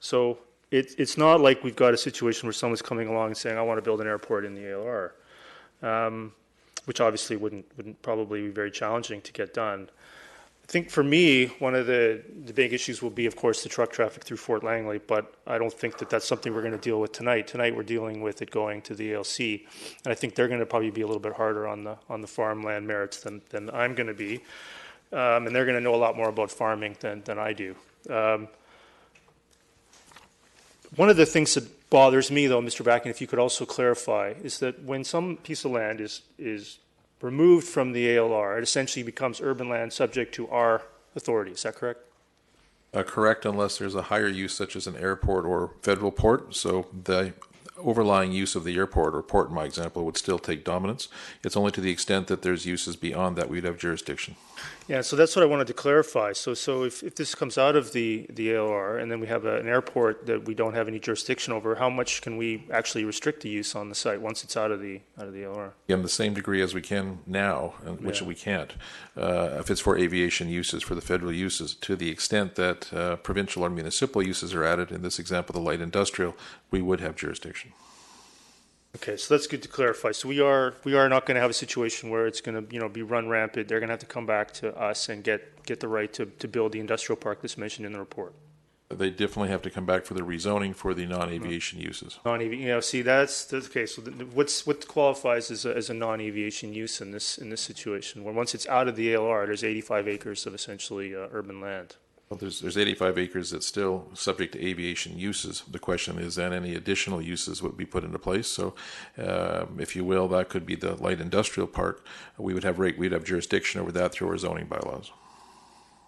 So it's not like we've got a situation where someone's coming along and saying, I want to build an airport in the ALR, which obviously wouldn't probably be very challenging to get done. I think for me, one of the big issues will be, of course, the truck traffic through Fort Langley, but I don't think that that's something we're going to deal with tonight. Tonight we're dealing with it going to the ALC, and I think they're going to probably be a little bit harder on the farmland merits than I'm going to be, and they're going to know a lot more about farming than I do. One of the things that bothers me, though, Mr. Bracken, if you could also clarify, is that when some piece of land is removed from the ALR, it essentially becomes urban land subject to our authority. Is that correct? Correct, unless there's a higher use such as an airport or federal port. So the overlying use of the airport or port, in my example, would still take dominance. It's only to the extent that there's uses beyond that we'd have jurisdiction. Yeah, so that's what I wanted to clarify. So if this comes out of the ALR and then we have an airport that we don't have any jurisdiction over, how much can we actually restrict the use on the site once it's out of the ALR? In the same degree as we can now, which we can't, if it's for aviation uses, for the federal uses, to the extent that provincial or municipal uses are added, in this example, the light industrial, we would have jurisdiction. Okay, so that's good to clarify. So we are not going to have a situation where it's going to be run rampant. They're going to have to come back to us and get the right to build the industrial park that's mentioned in the report. They definitely have to come back for the rezoning for the non-aviation uses. See, that's okay. So what qualifies as a non-aviation use in this situation? Where once it's out of the ALR, there's 85 acres of essentially urban land. Well, there's 85 acres that's still subject to aviation uses. The question is then any additional uses would be put into place. So, if you will, that could be the light industrial park. We'd have jurisdiction over that through our zoning bylaws.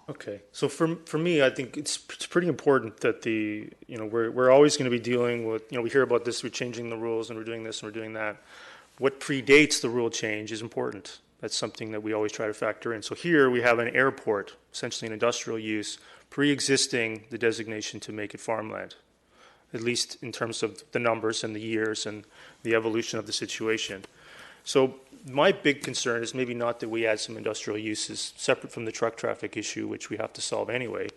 Okay, so for me, I think it's pretty important that we're always going to be dealing with, we hear about this, we're changing the rules and we're doing this and we're doing that. What predates the rule change is important. That's something that we always try to factor in. So here we have an airport, essentially an industrial use, pre-existing the designation to make it farmland. at least in terms of the numbers and the years and the evolution of the situation. So my big concern is maybe not that we add some industrial uses separate from the truck traffic issue, which we have to solve anyway.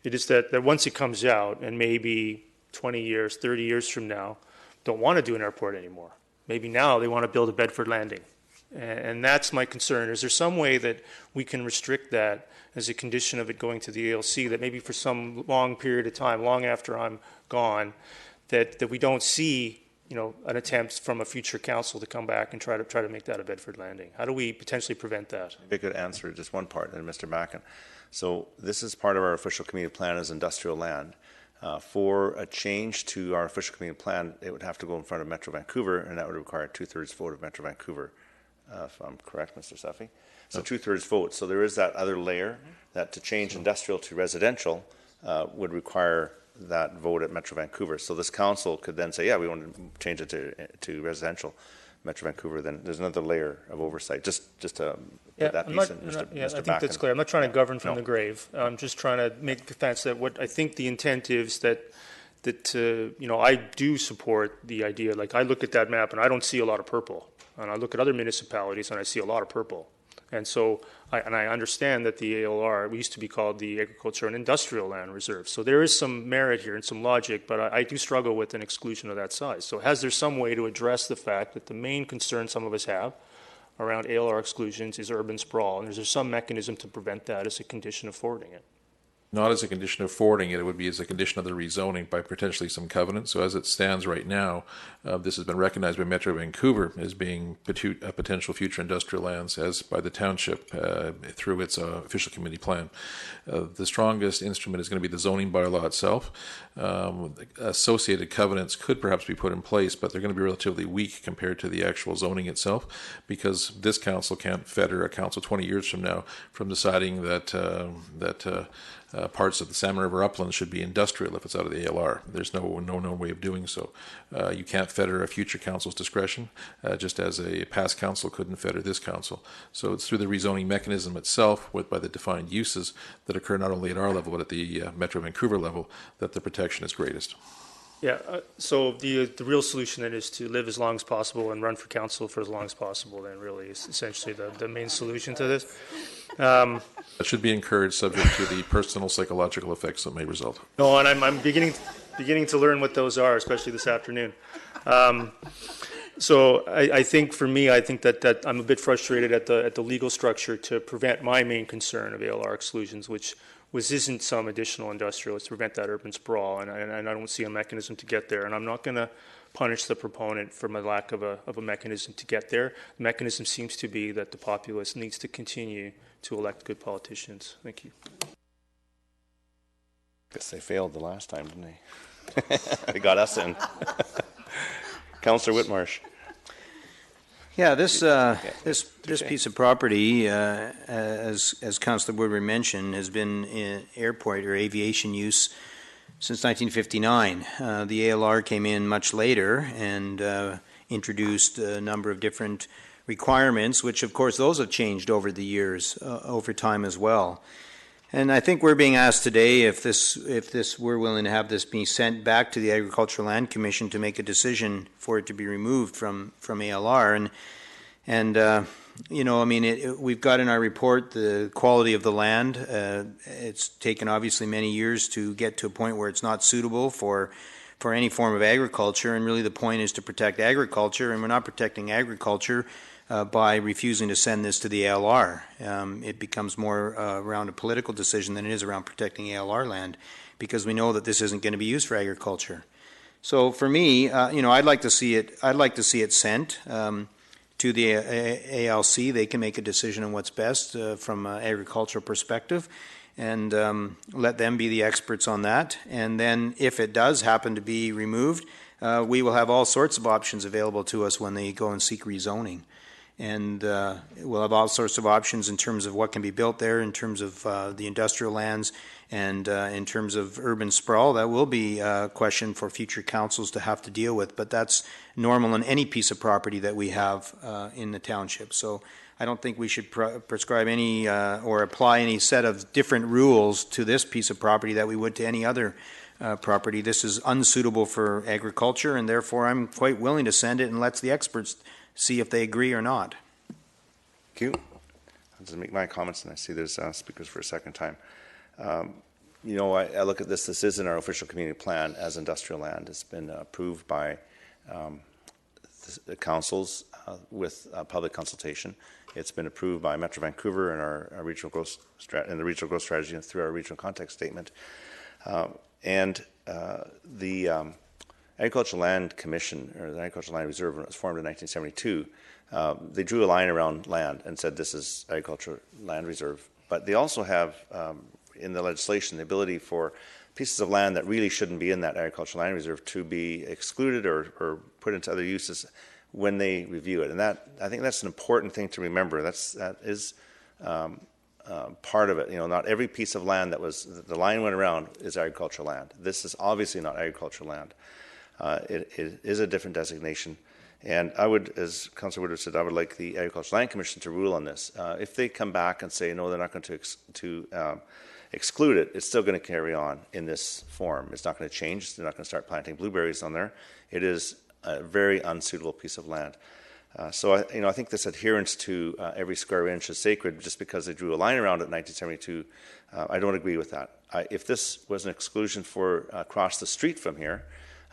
It is that once it comes out and maybe 20 years, 30 years from now, don't want to do an airport anymore. Maybe now they want to build a Bedford landing. And that's my concern. Is there some way that we can restrict that as a condition of it going to the ALC, that maybe for some long period of time, long after I'm gone, that we don't see, you know, an attempt from a future council to come back and try to make that a Bedford landing? How do we potentially prevent that? Maybe I could answer just one part, then Mr. Mackin. So this is part of our official community plan as industrial land. For a change to our official community plan, it would have to go in front of Metro Vancouver, and that would require a 2/3 vote of Metro Vancouver, if I'm correct, Mr. Seffi. So 2/3 vote. So there is that other layer that to change industrial to residential would require that vote at Metro Vancouver. So this council could then say, yeah, we want to change it to residential. Metro Vancouver, then there's another layer of oversight. Just to put that piece in, Mr. I think Mackin. that's clear. I'm not trying to govern from No. the grave. I'm just trying to make the sense that what I think the intent is that you know, I do support the idea. Like, I look at that map and I don't see a lot of purple, and I look at other municipalities and I see a lot of purple. And so, I understand that the ALR, we used to be called the Agriculture and Industrial Land Reserve. So there is some merit here and some logic, but I do struggle with an exclusion of that size. So has there some way to address the fact that the main concern some of us have around ALR exclusions is urban sprawl, and is there some mechanism to prevent that as a condition of forwarding it? Not as a condition of forwarding it, it would be as a condition of the rezoning by potentially some covenant. So as it stands right now, this has been recognized by Metro Vancouver as being a potential future industrial lands, as by the township through its official community plan. The strongest instrument is going to be the zoning bylaw itself. Associated covenants could perhaps be put in place, but they're going to be relatively weak compared to the actual zoning itself, because this council can't fetter a council 20 years from now from deciding that parts of the Salmon River uplands should be industrial if it's out of the ALR. There's no known way of doing so. You can't fetter a future council's discretion, just as a past council couldn't fetter this council. So it's through the rezoning mechanism itself, by the defined uses that occur not only at our level but at the Metro Vancouver level, that the protection is greatest. Yeah, so the real solution then is to live as long as possible and run for council for as long as possible, then really is essentially the main solution to this. That should be encouraged, subject to the personal psychological effects that may result. No, and I'm beginning to learn what those are, especially this afternoon. So I think for me, I think that I'm a bit frustrated at the legal structure to prevent my main concern of ALR exclusions, which isn't some additional industrial. It's to prevent that urban sprawl, and I don't see a mechanism to get there. And I'm not going to punish the proponent for my lack of a mechanism to get there. The mechanism seems to be that the populace needs to continue to elect good politicians. Thank you. Guess they failed the last time, didn't they? They got us in. Councillor Whitmarsh. Yeah, this piece of property, as Councillor Woodward mentioned, has been in airport or aviation use since 1959. The ALR came in much later and introduced a number of different requirements, which of course those have changed over the years, over time as well. And I think we're being asked today if we're willing to have this be sent back to the Agricultural Land Commission to make a decision for it to be removed from ALR. And you know, I mean, we've got in our report the quality of the land. It's taken obviously many years to get to a point where it's not suitable for any form of agriculture. And really the point is to protect agriculture, and we're not protecting agriculture by refusing to send this to the ALR. It becomes more around a political decision than it is around protecting ALR land, because we know that this isn't going to be used for agriculture. So for me, you know, I'd like to see it sent to the ALC. They can make a decision on what's best from an agricultural perspective, and let them be the experts on that. And then if it does happen to be removed, we will have all sorts of options available to us when they go and seek rezoning. And we'll have all sorts of options in terms of what can be built there, in terms of the industrial lands, and in terms of urban sprawl. That will be a question for future councils to have to deal with, but that's normal in any piece of property that we have in the township. So I don't think we should prescribe any or apply any set of different rules to this piece of property that we would to any other property. This is unsuitable for agriculture, and therefore I'm quite willing to send it and let the experts see if they agree or not. Thank you. I'll just make my comments, and I see there's speakers for a second time. You know, I look at this. This is in our official community plan as industrial land. It's been approved by the councils with public consultation. It's been approved by Metro Vancouver in our regional growth the regional growth strategy and through our regional context statement. The Agricultural Land Commission, or the Agricultural Land Reserve, when it was formed in 1972, they drew a line around land and said this is agricultural land reserve. But they also have in the legislation the ability for pieces of land that really shouldn't be in that agricultural land reserve to be excluded or put into other uses when they review it. And that, I think that's an important thing to remember. That is part of it. You know, not every piece of land that was, the line went around is agricultural land. This is obviously not agricultural land. It is a different designation. And I would, as Councillor Woodward said, I would like the Agricultural Land Commission to rule on this. If they come back and say, no, they're not going to exclude it, it's still going to carry on in this form. It's not going to change. They're not going to start planting blueberries on there. It is a very unsuitable piece of land. So I think this adherence to every square inch is sacred just because they drew a line around it in 1972. I don't agree with that. If this was an exclusion for across the street from here,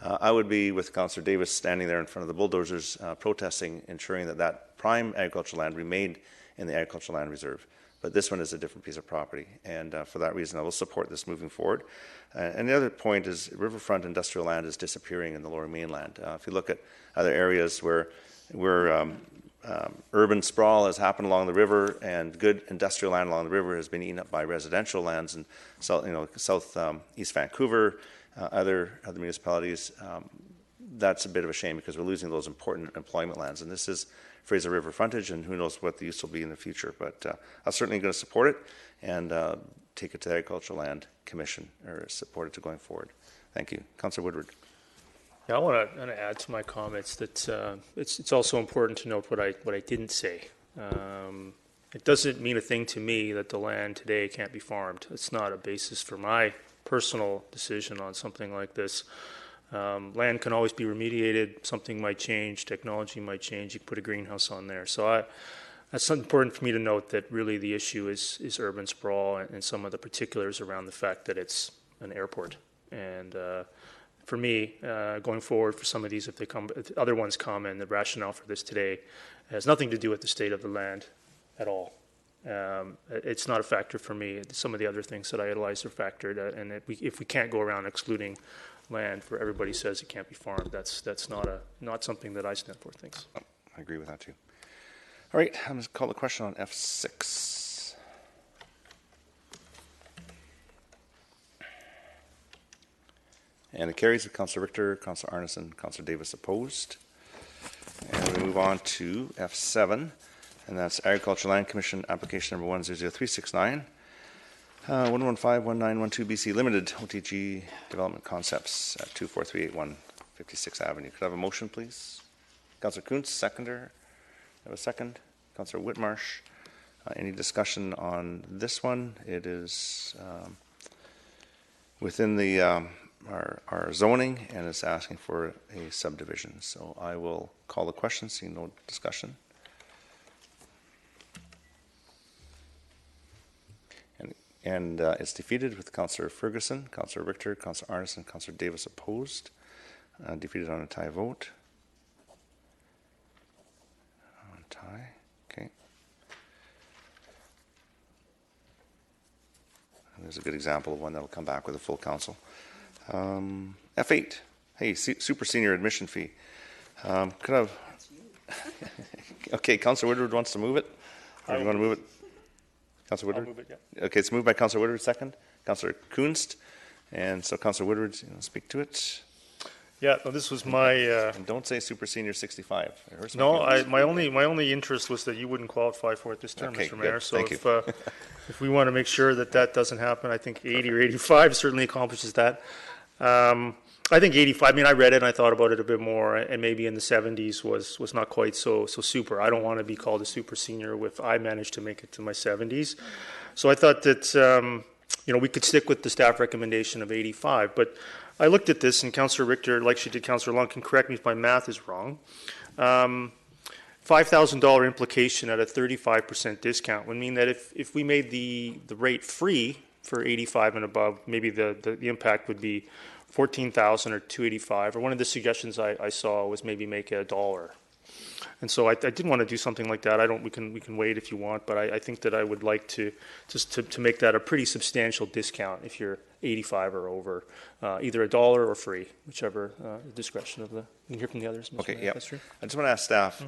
I would be with Councillor Davis standing there in front of the bulldozers protesting, ensuring that that prime agricultural land remained in the agricultural land reserve. But this one is a different piece of property, and for that reason I will support this moving forward. And the other point is riverfront industrial land is disappearing in the Lower Mainland. If you look at other areas where urban sprawl has happened along the river and good industrial land along the river has been eaten up by residential lands in south East Vancouver, other municipalities, that's a bit of a shame because we're losing those important employment lands. And this is Fraser River frontage, and who knows what the use will be in the future. But I'm certainly going to support it and take it to the Agricultural Land Commission, or support it to going forward. Thank you. Councillor Woodward. Yeah, I want to add to my comments that it's also important to note what I didn't say. It doesn't mean a thing to me that the land today can't be farmed. It's not a basis for my personal decision on something like this. Land can always be remediated. Something might change. Technology might change. You can put a greenhouse on there. So that's important for me to note that really the issue is urban sprawl and some of the particulars around the fact that it's an airport. And for me, going forward for some of these, if other ones come, and the rationale for this today has nothing to do with the state of the land at all. It's not a factor for me. Some of the other things that I idolize are factored, and if we can't go around excluding land where everybody says it can't be farmed, that's not something that I stand for. Thanks. I agree with that too. All right, I'm going to call the question on F6. And it carries with Councillor Richter, Councillor Arneson, Councillor Davis opposed. And we move on to F7, and that's Agricultural Land Commission application number 100369. 1151912 BC Limited OTG Development Concepts at 24381 56th Avenue. Could I have a motion, please? Councillor Kuntz, seconder. I have a second. Councillor Whitmarsh. Any discussion on this one? It is within the our zoning, and it's asking for a subdivision. So I will call the question, seeing no discussion. And it's defeated with Councillor Ferguson, Councillor Richter, Councillor Arneson, Councillor Davis opposed. Defeated on a tie vote. On tie, okay. And there's a good example of one that will come back with a full council. F8, hey, super senior admission fee. Could I have... Okay, Councillor Woodward wants to move it. Or do you want to move it? Councillor Woodward? I'll move it, yeah. Okay, it's moved by Councillor Woodward, second. Councillor Kunst. And so Councillor Woodward, speak to it. Yeah, no, this was my... And don't say super senior 65. No, my only interest was that you wouldn't qualify for it this term, Okay, Mr. Mayor. good. So Thank if we want to make sure that doesn't happen, I think 80 or 85 certainly accomplishes that. I think 85, I mean, I read it and I thought about it a bit more, and maybe in the 70s was not quite so super. I don't want to be called a super senior if I managed to make it to my 70s. So I thought that we could stick with the staff recommendation of 85. But I looked at this, and Councillor Richter, like she did Councillor Long, can correct me if my math is wrong. $5,000 implication at a 35% discount would mean that if we made the rate free for 85 and above, maybe the impact would be 14,000 or 285. Or one of the suggestions I saw was maybe make it $1. And so I did want to do something like that. We can wait if you want, but I think that I would like to just to make that a pretty substantial discount if you're 85 or over, either $1 or free, whichever discretion of the. You can hear from the others. Mr. Okay, Mayor, yeah. that's true. I just want to ask staff.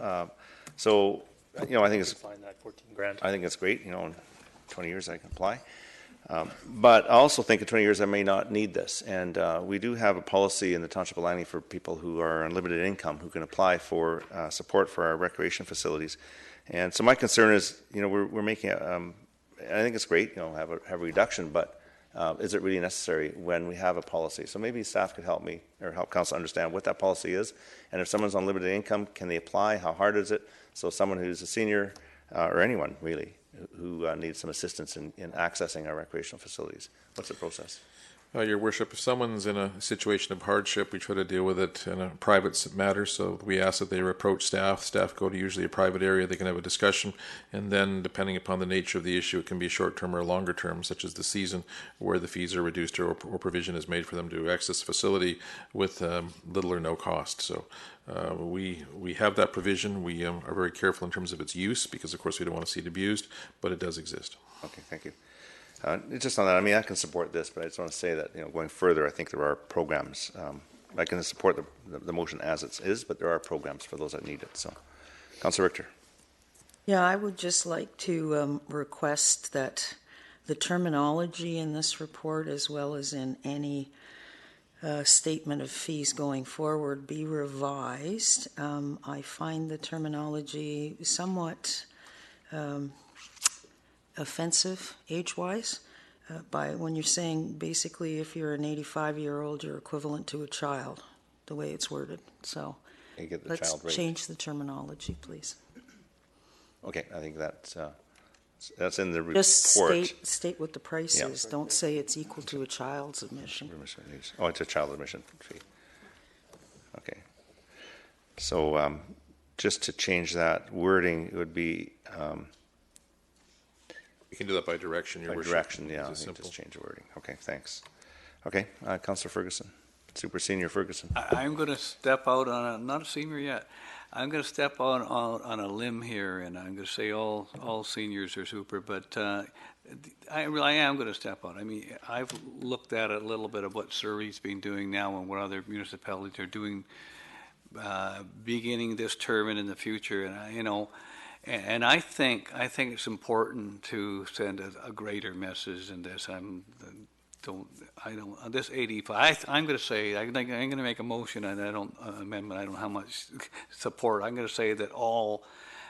So, I think it's Find that 14 grand. I think it's great. In 20 years I can apply. But I also think in 20 years I may not need this. And we do have a policy in the Township of Langley for people who are on limited income who can apply for support for our recreation facilities. And so my concern is, we're making I think it's great, have a reduction, but is it really necessary when we have a policy? So maybe staff could help me or help council understand what that policy is. And if someone's on limited income, can they apply? How hard is it? So someone who's a senior or anyone really who needs some assistance in accessing our recreational facilities. What's the process? Your Worship, if someone's in a situation of hardship, we try to deal with it in a private matter. So we ask that they approach staff. Staff go to usually a private area. They can have a discussion. And then depending upon the nature of the issue, it can be short-term or longer term, such as the season where the fees are reduced or provision is made for them to access the facility with little or no cost. So we have that provision. We are very careful in terms of its use because, of course, we don't want to see it abused, but it does exist. Okay, thank you. Just on that, I can support this, but I just want to say that, going further, I think there are programs. I can support the motion as it is, but there are programs for those that need it. So, Councillor Richter. Yeah, I would just like to request that the terminology in this report, as well as in any statement of fees going forward, be revised. I find the terminology somewhat offensive age-wise by when you're saying basically if you're an 85-year-old you're equivalent to a child, the way it's worded. So let's change the terminology, please. Okay, I think that's in the report. Just state what the price is. Don't say it's equal to a child's admission. Oh, it's a child admission fee. Okay. So just to change that wording, it would be You can do that by direction, Your Worship. Direction, yeah. I think just change the wording. Okay, thanks. Okay, Councillor Ferguson, Super Senior Ferguson. I'm going to step out on not a senior yet. I'm going to step on a limb here, and I'm going to say all seniors are super, but I am going to step out. I mean, I've looked at a little bit of what Surrey's been doing now and what other municipalities are doing beginning this term and in the future, and And I think it's important to send a greater message than this. This 85. I'm going to say I'm going to make a motion, and amendment. I don't know how much support. I'm going to say that all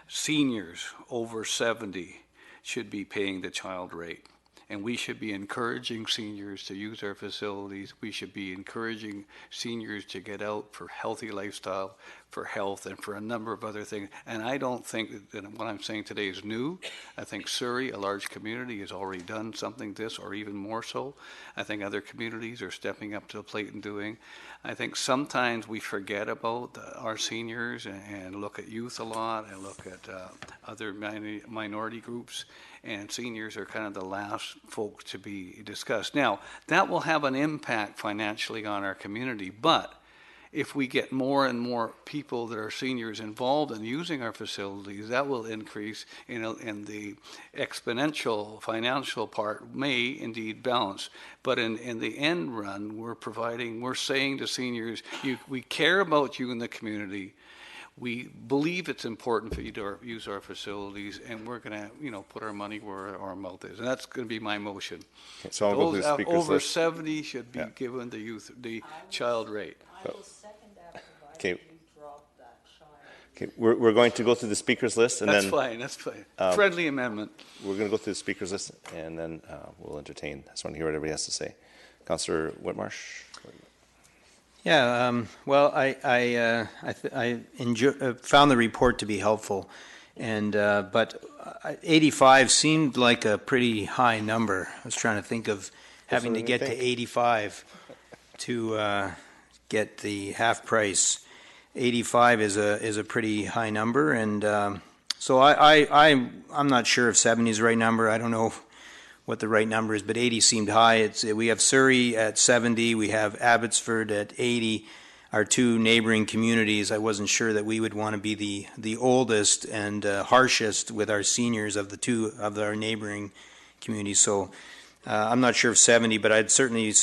seniors over 70 should be paying the child rate. And we should be encouraging seniors to use our facilities. We should be encouraging seniors to get out for healthy lifestyle, for health, and for a number of other things. And I don't think that what I'm saying today is new. I think Surrey, a large community, has already done something this, or even more so. I think other communities are stepping up to the plate and doing. I think sometimes we forget about our seniors and look at youth a lot and look at other minority groups. And seniors are kind of the last folks to be discussed. Now, that will have an impact financially on our community, but if we get more and more people that are seniors involved in using our facilities, that will increase, and the exponential financial part may indeed balance. But in the end run, we're saying to seniors, we care about you in the community. We believe it's important for you to use our facilities, and we're going to, put our money where our mouth is, and that's going to be my motion. Okay, so I'll go through the speakers over list. 70 should be given the child rate. I will second that, Okay. provided you drop that child. Okay, we're going to go through the speakers list, and That's then fine. Friendly amendment. we're going to go through the speakers list, and then we'll entertain. I just want to hear what everybody has to say. Councillor Whitmarsh. Yeah, well, I found the report to be helpful And, but 85 seemed like a pretty high number. I was trying to think of having to get to 85 to get the half price. 85 is a pretty high number, and so I'm not sure if 70 is the right number. I don't know what the right number is, but 80 seemed high. We have Surrey at 70, we have Abbotsford at 80. Our two neighboring communities, I wasn't sure that we would want to be the oldest and harshest with our seniors of the two of our neighboring communities. So I'm not sure if 70, but I'd certainly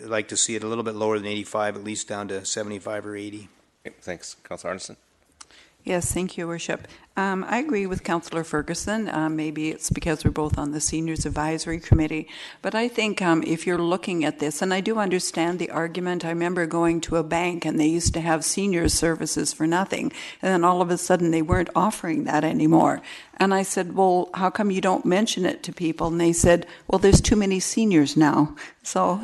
like to see it a little bit lower than 85, at least down to 75 or 80. Okay, thanks. Councillor Arneson. Yes, thank you, Worship. I agree with Councillor Ferguson. Maybe it's because we're both on the Seniors Advisory Committee. But I think if you're looking at this, and I do understand the argument. I remember going to a bank and they used to have senior services for nothing. And then all of a sudden they weren't offering that anymore. And I said, well, how come you don't mention it to people? And they said, well, there's too many seniors now. So,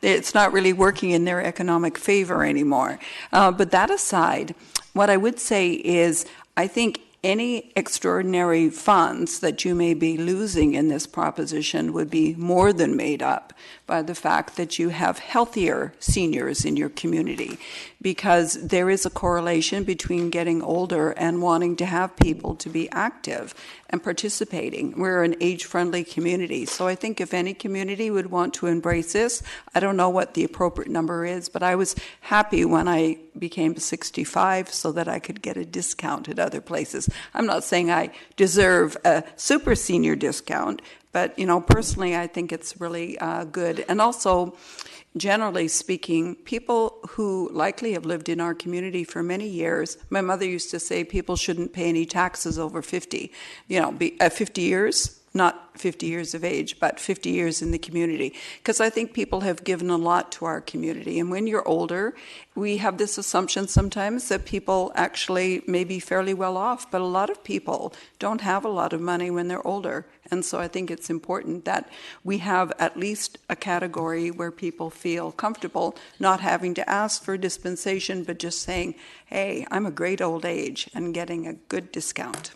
it's not really working in their economic favor anymore. But that aside, what I would say is I think any extraordinary funds that you may be losing in this proposition would be more than made up by the fact that you have healthier seniors in your community, because there is a correlation between getting older and wanting to have people to be active and participating. We're an age-friendly community, so I think if any community would want to embrace this, I don't know what the appropriate number is, but I was happy when I became 65 so that I could get a discount at other places. I'm not saying I deserve a super senior discount, but, personally, I think it's really good. And also, generally speaking, people who likely have lived in our community for many years, my mother used to say people shouldn't pay any taxes over 50. 50 years, not 50 years of age, but 50 years in the community. Because I think people have given a lot to our community. And when you're older, we have this assumption sometimes that people actually may be fairly well off, but a lot of people don't have a lot of money when they're older. And so I think it's important that we have at least a category where people feel comfortable not having to ask for dispensation, but just saying, hey, I'm a great old age, and getting a good discount.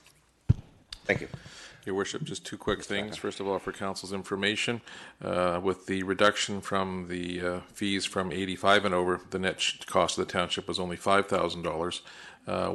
Thank you. Your Worship, just two quick things. First of all, for Council's information, with the reduction from the fees from 85 and over, the net cost of the township was only $5,000.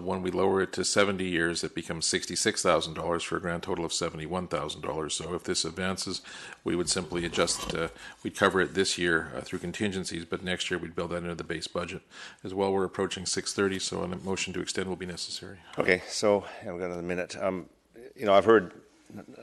When we lower it to 70 years, it becomes $66,000 for a grand total of $71,000. So if this advances, we would simply adjust, we'd cover it this year through contingencies, but next year we'd build that into the base budget. As well, we're approaching 6:30, so a motion to extend will be necessary. Okay, so I've got another minute. I've heard,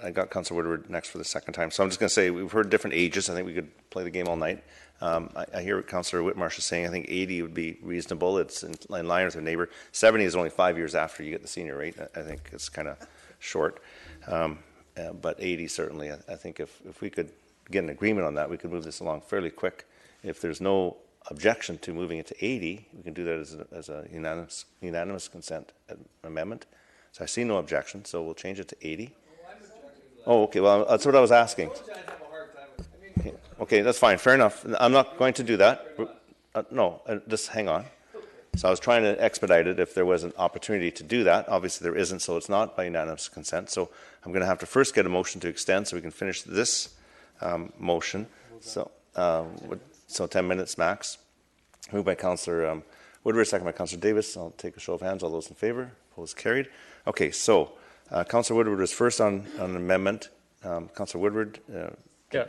I got Councillor Woodward next for the second time, so I'm just going to say we've heard different ages. I think we could play the game all night. I hear what Councillor Whitmarsh is saying. I think 80 would be reasonable. It's in line with our neighbor. 70 is only 5 years after you get the senior rate. I think it's kind of short. But 80 certainly. I think if we could get an agreement on that, we could move this along fairly quick. If there's no objection to moving it to 80, we can do that as a unanimous consent amendment. So I see no objection, so we'll change it to 80. Oh, okay. Well, that's what I was asking. Okay, that's fine. Fair enough. I'm not going to do that. No, just hang on. So I was trying to expedite it if there was an opportunity to do that. Obviously, there isn't, so it's not by unanimous consent. So I'm going to have to first get a motion to extend so we can finish this motion. So 10 minutes max. Moved by Councillor Woodward, second by Councillor Davis. I'll take a show of hands. All those in favour? Opposed? Carried. Okay, so Councillor Woodward was first on an amendment. Councillor Woodward.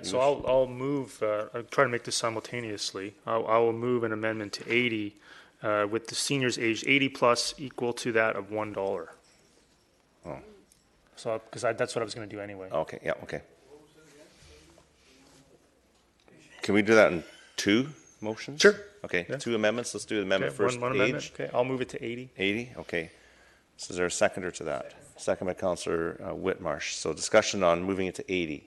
So I'll move. I'll try to make this simultaneously. I will move an amendment to 80 with the seniors aged 80 plus equal to that of $1. Oh. So because that's what I was going to do anyway. Okay. Yeah. Okay. Can we do that in two motions? Sure. Okay. Yeah. Two amendments. Let's do the amendment first. One amendment. Okay. I'll move it to 80. 80. Okay. So is there a seconder to that? Second by Councillor Whitmarsh. So discussion on moving it to 80.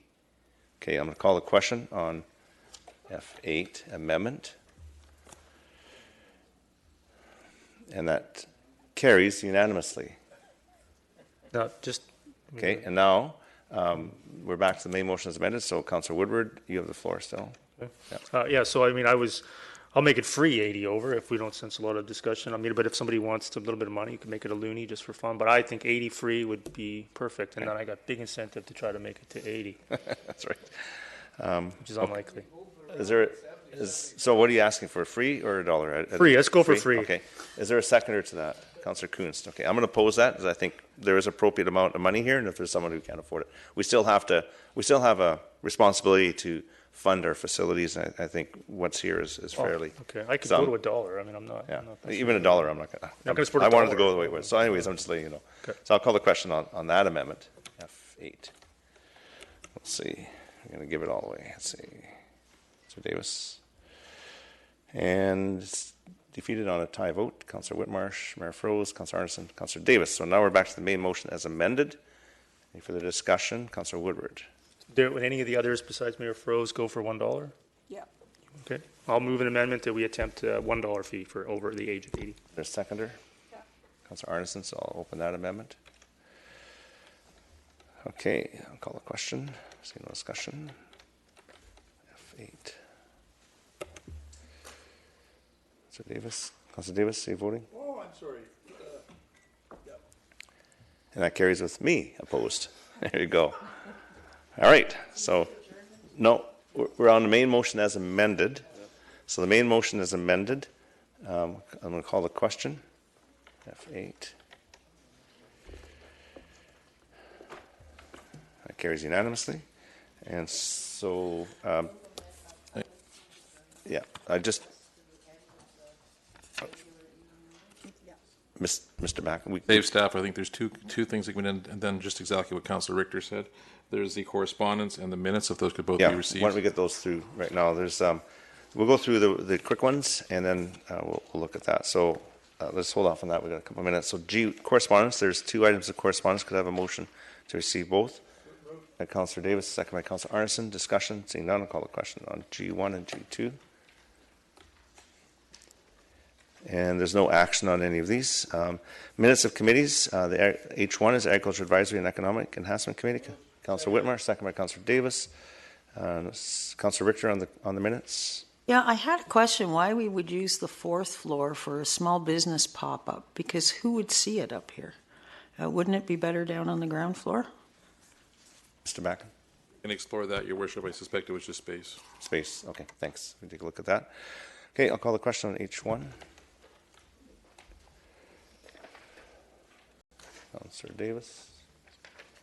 Okay, I'm going to call the question on F8 amendment. And that carries unanimously. No, just. Okay, and now we're back to the main motion as amended. So Councillor Woodward, you have the floor still. Okay. Yeah. So I mean, I I'll make it free 80 over if we don't sense a lot of discussion. I mean, but if somebody wants a little bit of money, you can make it a loonie just for fun. But I think 80 free would be perfect, and then I got big incentive to try to make it to 80, That's right. which is unlikely. So what are you asking for, free or $1? Free, let's go for free. Okay. Is there a seconder to that? Councillor Kunst. Okay, I'm going to oppose that because I think there is appropriate amount of money here, and if there's someone who can't afford it, we still have a responsibility to fund our facilities. And I think what's here is fairly. Okay, I could go to $1. I mean, I'm not. Yeah, I'm not even $1. I'm not going to. support I wanted $1. to go the way it was. So, anyways, I'm just letting you know. Okay. So I'll call the question on that amendment. F8. Let's see. I'm going to give it all the way. Let's see. So Davis. And it's defeated on a tie vote. Councillor Whitmarsh, Mayor Froese, Councillor Arneson, Councillor Davis. So now we're back to the main motion as amended. Any further discussion? Councillor Woodward. Would any of the others besides Mayor Froese go for $1? Yeah. Okay, I'll move an amendment that we attempt a $1 fee for over the age of 80. There's a seconder. Yeah. Councillor Arneson, so I'll open that amendment. Okay, I'll call the question. See no discussion. F8. So Davis, Councillor Davis, are you voting? Oh, I'm sorry. And that carries with me opposed. There you go. All right, so no, we're on the main motion as amended. So the main motion is amended. I'm going to call the question. F8. That carries unanimously. And so, yeah, I just, Mr. Mack, Dave, staff, I think there's two things that come in, and then just exactly what Councillor Richter said. There's the correspondence and the minutes, if those could both be received. Why don't we get those through right now? There's, we'll go through the quick ones, and then we'll look at that. So let's hold off on that. We've got a couple of minutes. So G, correspondence, there's 2 items of correspondence. Could I have a motion to receive both? By Councillor Davis, second by Councillor Arneson. Discussion, seeing none, I'll call the question on G1 and G2. And there's no action on any of these. Minutes of committees, the H1 is Agriculture Advisory and Economic Enhancement Committee. Councillor Whitmarsh, second by Councillor Davis. Councillor Richter on the minutes. Yeah, I had a question why we would use the 4th floor for a small business pop-up, because who would see it up here? Wouldn't it be better down on the ground floor? Mr. Macken. Can explore that, Your Worship. I suspect it was just space. Space, okay, thanks. We'll take a look at that. Okay, I'll call the question on H1. Councillor Davis.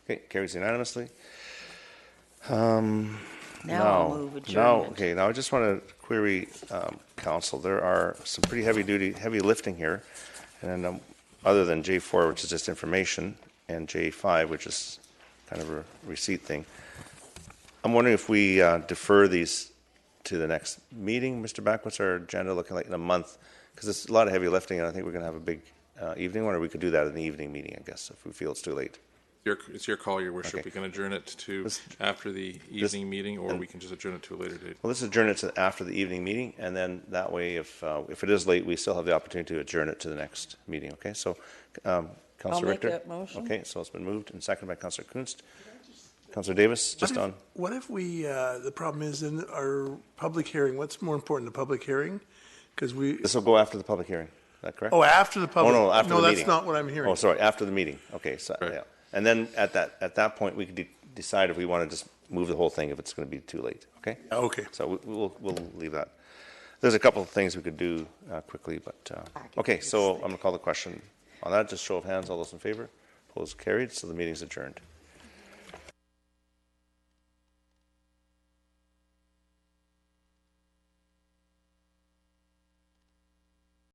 Okay, carries unanimously. Now I'll move adjournment. Now I just want to query council. There are some pretty heavy lifting here, and then other than J4, which is just information, and J5, which is kind of a receipt thing. I'm wondering if we defer these to the next meeting, Mr. Back. What's our agenda looking like in a month? Because it's a lot of heavy lifting, and I think we're going to have a big evening one, or we could do that in the evening meeting, I guess, if we feel it's too late. It's your call, Your Worship. Okay. We can adjourn it to after the evening meeting, or we can just adjourn it to a later date. Well, let's adjourn it to after the evening meeting, and then that way, if it is late, we still have the opportunity to adjourn it to the next meeting. Okay, so Councillor Richter. I'll make that motion. Okay, so it's been moved and seconded by Councillor Kunst. Councillor Davis, just on. What if we, the problem is in our public hearing, what's more important, the public hearing? Because This will go after the public hearing. Is that correct? Oh, after the public? Oh, no, after the meeting. No, that's not what I'm hearing. Oh, sorry, after the meeting. Okay, so Right. yeah, and then at that point, we could decide if we want to just move the whole thing if it's going to be too late. Okay. Okay. So we'll leave that. There's a couple of things we could do quickly, but okay. So I'm going to call the question on that. Just show of hands. All those in favor. Opposed, carried. So the meeting's adjourned.